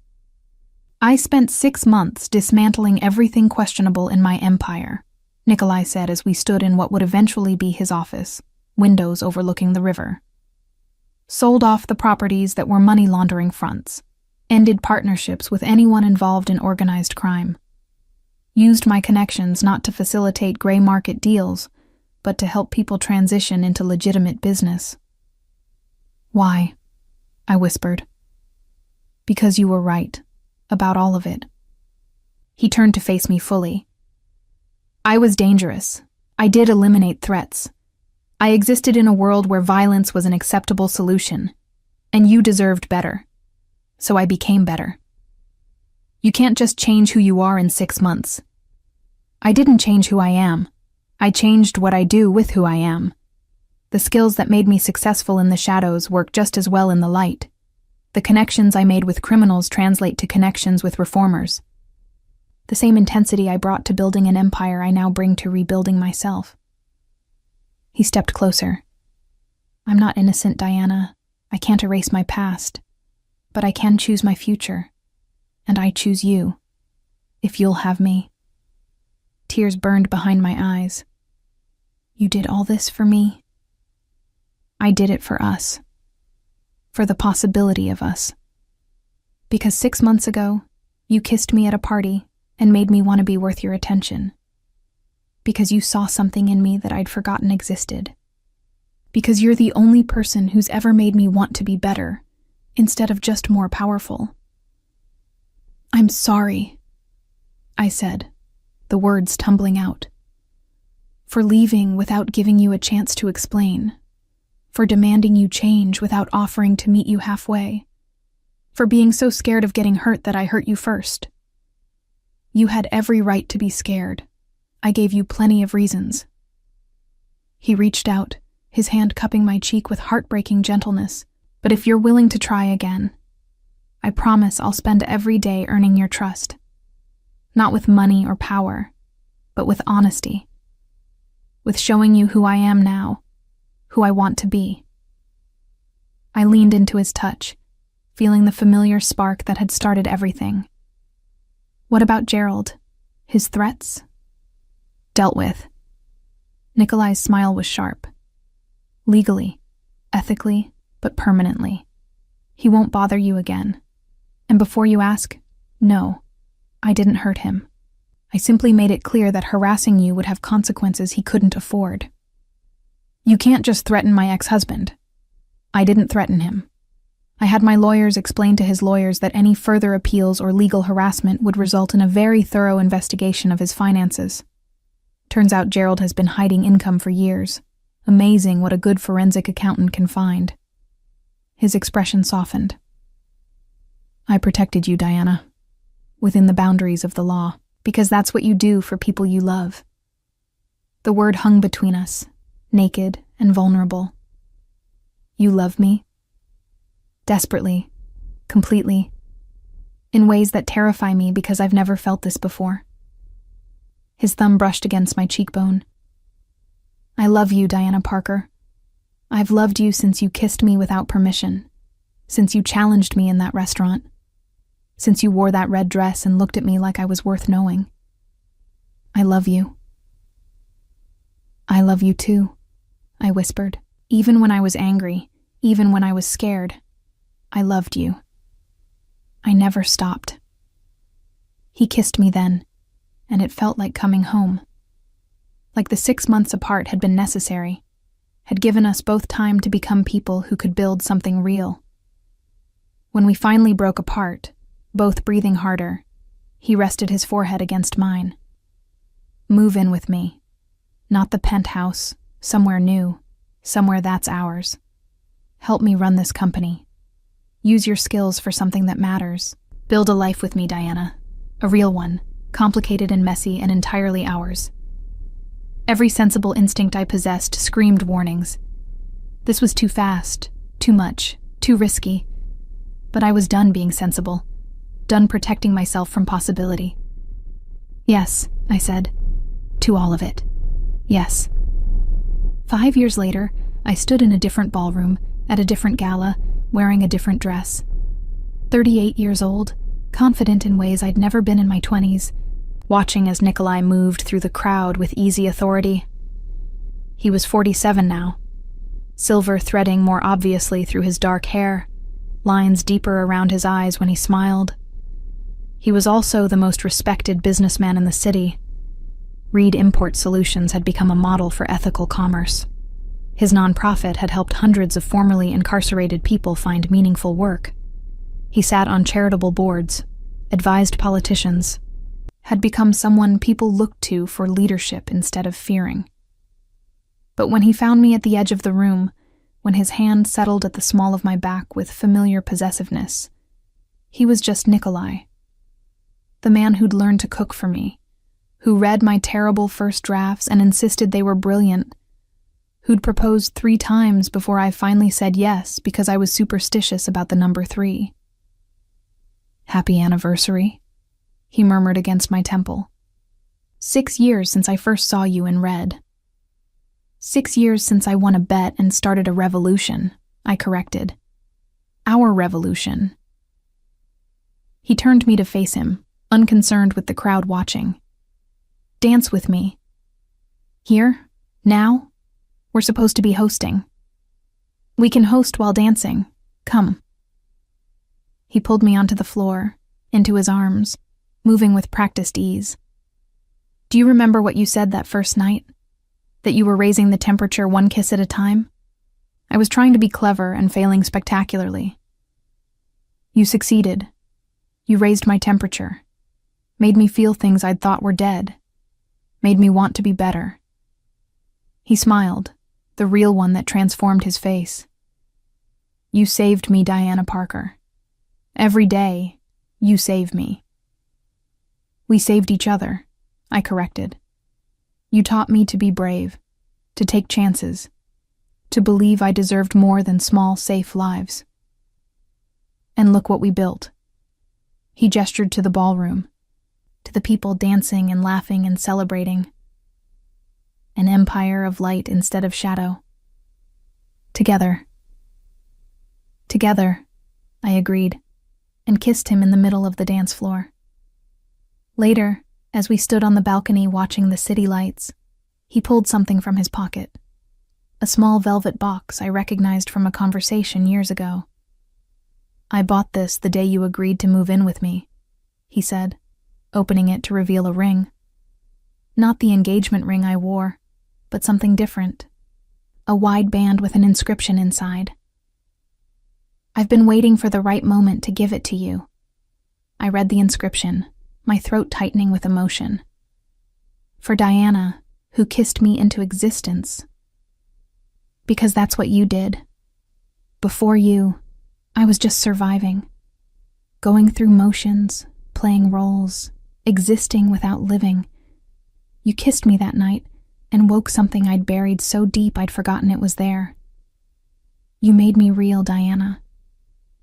"I spent 6 months dismantling everything questionable in my empire," Nikolai said as we stood in what would eventually be his office, windows overlooking the river. "Sold off the properties that were money laundering fronts, ended partnerships with anyone involved in organized crime. Used my connections not to facilitate gray market deals, but to help people transition into legitimate business." "Why?" I whispered. "Because you were right, about all of it." He turned to face me fully. "I was dangerous. I did eliminate threats. I existed in a world where violence was an acceptable solution, and you deserved better. So I became better. You can't just change who you are in 6 months. I didn't change who I am. I changed what I do with who I am. The skills that made me successful in the shadows work just as well in the light. The connections I made with criminals translate to connections with reformers. The same intensity I brought to building an empire I now bring to rebuilding myself." He stepped closer. "I'm not innocent, Diana. I can't erase my past. But I can choose my future. And I choose you. If you'll have me." Tears burned behind my eyes. "You did all this for me?" "I did it for us. For the possibility of us. Because 6 months ago, you kissed me at a party and made me want to be worth your attention. Because you saw something in me that I'd forgotten existed. Because you're the only person who's ever made me want to be better, instead of just more powerful." "I'm sorry," I said, the words tumbling out. "For leaving without giving you a chance to explain. For demanding you change without offering to meet you halfway. For being so scared of getting hurt that I hurt you first. You had every right to be scared. I gave you plenty of reasons." He reached out, his hand cupping my cheek with heartbreaking gentleness. "But if you're willing to try again, I promise I'll spend every day earning your trust. Not with money or power, but with honesty. With showing you who I am now, who I want to be." I leaned into his touch, feeling the familiar spark that had started everything. "What about Gerald? His threats?" "Dealt with." Nikolai's smile was sharp. "Legally, ethically, but permanently. He won't bother you again. And before you ask, no, I didn't hurt him. I simply made it clear that harassing you would have consequences he couldn't afford. You can't just threaten my ex-husband. I didn't threaten him. I had my lawyers explain to his lawyers that any further appeals or legal harassment would result in a very thorough investigation of his finances. Turns out Gerald has been hiding income for years. Amazing what a good forensic accountant can find." His expression softened. "I protected you, Diana, within the boundaries of the law, because that's what you do for people you love." The word hung between us, naked and vulnerable. "You love me?" Desperately, completely, in ways that terrify me because I've never felt this before. His thumb brushed against my cheekbone. "I love you, Diana Parker. I've loved you since you kissed me without permission, since you challenged me in that restaurant, since you wore that red dress and looked at me like I was worth knowing. I love you." "I love you too," I whispered. "Even when I was angry, even when I was scared, I loved you. I never stopped." He kissed me then, and it felt like coming home. Like the 6 months apart had been necessary, had given us both time to become people who could build something real. When we finally broke apart, both breathing harder, he rested his forehead against mine. Move in with me. Not the penthouse, somewhere new, somewhere that's ours. Help me run this company. Use your skills for something that matters. Build a life with me, Diana. A real one, complicated and messy and entirely ours. Every sensible instinct I possessed screamed warnings. This was too fast, too much, too risky. But I was done being sensible, done protecting myself from possibility. Yes, I said. To all of it. Yes. 5 years later, I stood in a different ballroom, at a different gala, wearing a different dress. 38 years old, confident in ways I'd never been in my 20s, watching as Nikolai moved through the crowd with easy authority. He was 47 now, silver threading more obviously through his dark hair, lines deeper around his eyes when he smiled. He was also the most respected businessman in the city. Reed Import Solutions had become a model for ethical commerce. His nonprofit had helped hundreds of formerly incarcerated people find meaningful work. He sat on charitable boards, advised politicians, had become someone people looked to for leadership instead of fearing. But when he found me at the edge of the room, when his hand settled at the small of my back with familiar possessiveness, he was just Nikolai. The man who'd learned to cook for me, who read my terrible first drafts and insisted they were brilliant, who'd proposed 3 times before I finally said yes because I was superstitious about the number 3. Happy anniversary, he murmured against my temple. 6 years since I first saw you in red. 6 years since I won a bet and started a revolution, I corrected. Our revolution. He turned me to face him, unconcerned with the crowd watching. Dance with me. Here? Now? We're supposed to be hosting. We can host while dancing. Come. He pulled me onto the floor, into his arms, moving with practiced ease. Do you remember what you said that first night? That you were raising the temperature 1 kiss at a time? I was trying to be clever and failing spectacularly. You succeeded. You raised my temperature. Made me feel things I'd thought were dead. Made me want to be better. He smiled, the real one that transformed his face. You saved me, Diana Parker. Every day, you save me. We saved each other, I corrected. You taught me to be brave, to take chances, to believe I deserved more than small, safe lives. And look what we built. He gestured to the ballroom, to the people dancing and laughing and celebrating. An empire of light instead of shadow. Together. Together, I agreed, and kissed him in the middle of the dance floor. Later, as we stood on the balcony watching the city lights, he pulled something from his pocket. A small velvet box I recognized from a conversation years ago. I bought this the day you agreed to move in with me, he said, opening it to reveal a ring. Not the engagement ring I wore, but something different. A wide band with an inscription inside. I've been waiting for the right moment to give it to you. I read the inscription, my throat tightening with emotion. For Diana, who kissed me into existence. Because that's what you did. Before you, I was just surviving. Going through motions, playing roles, existing without living. You kissed me that night and woke something I'd buried so deep I'd forgotten it was there. You made me real, Diana.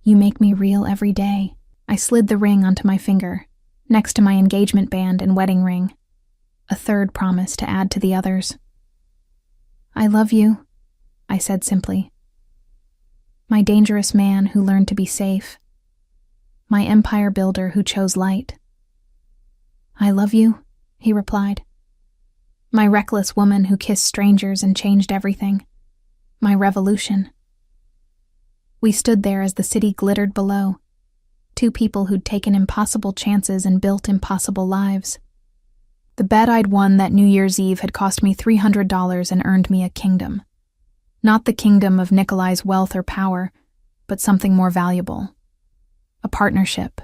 You make me real every day. I slid the ring onto my finger, next to my engagement band and wedding ring, a third promise to add to the others. I love you, I said simply. My dangerous man who learned to be safe. My empire builder who chose light. I love you, he replied. My reckless woman who kissed strangers and changed everything. My revolution. We stood there as the city glittered below. Two people who'd taken impossible chances and built impossible lives. The bet I'd won that New Year's Eve had cost me $300 and earned me a kingdom. Not the kingdom of Nikolai's wealth or power, but something more valuable. A partnership.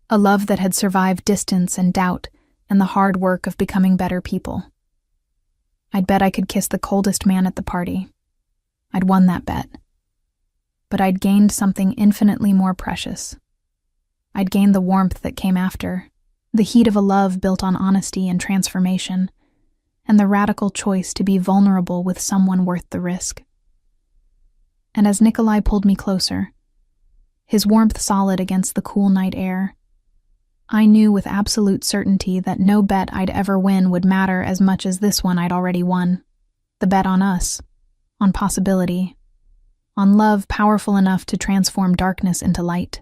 A love that had survived distance and doubt and the hard work of becoming better people. I'd bet I could kiss the coldest man at the party. I'd won that bet. But I'd gained something infinitely more precious. I'd gained the warmth that came after, the heat of a love built on honesty and transformation, and the radical choice to be vulnerable with someone worth the risk. And as Nikolai pulled me closer, his warmth solid against the cool night air, I knew with absolute certainty that no bet I'd ever win would matter as much as this one I'd already won. The bet on us, on possibility, on love powerful enough to transform darkness into light.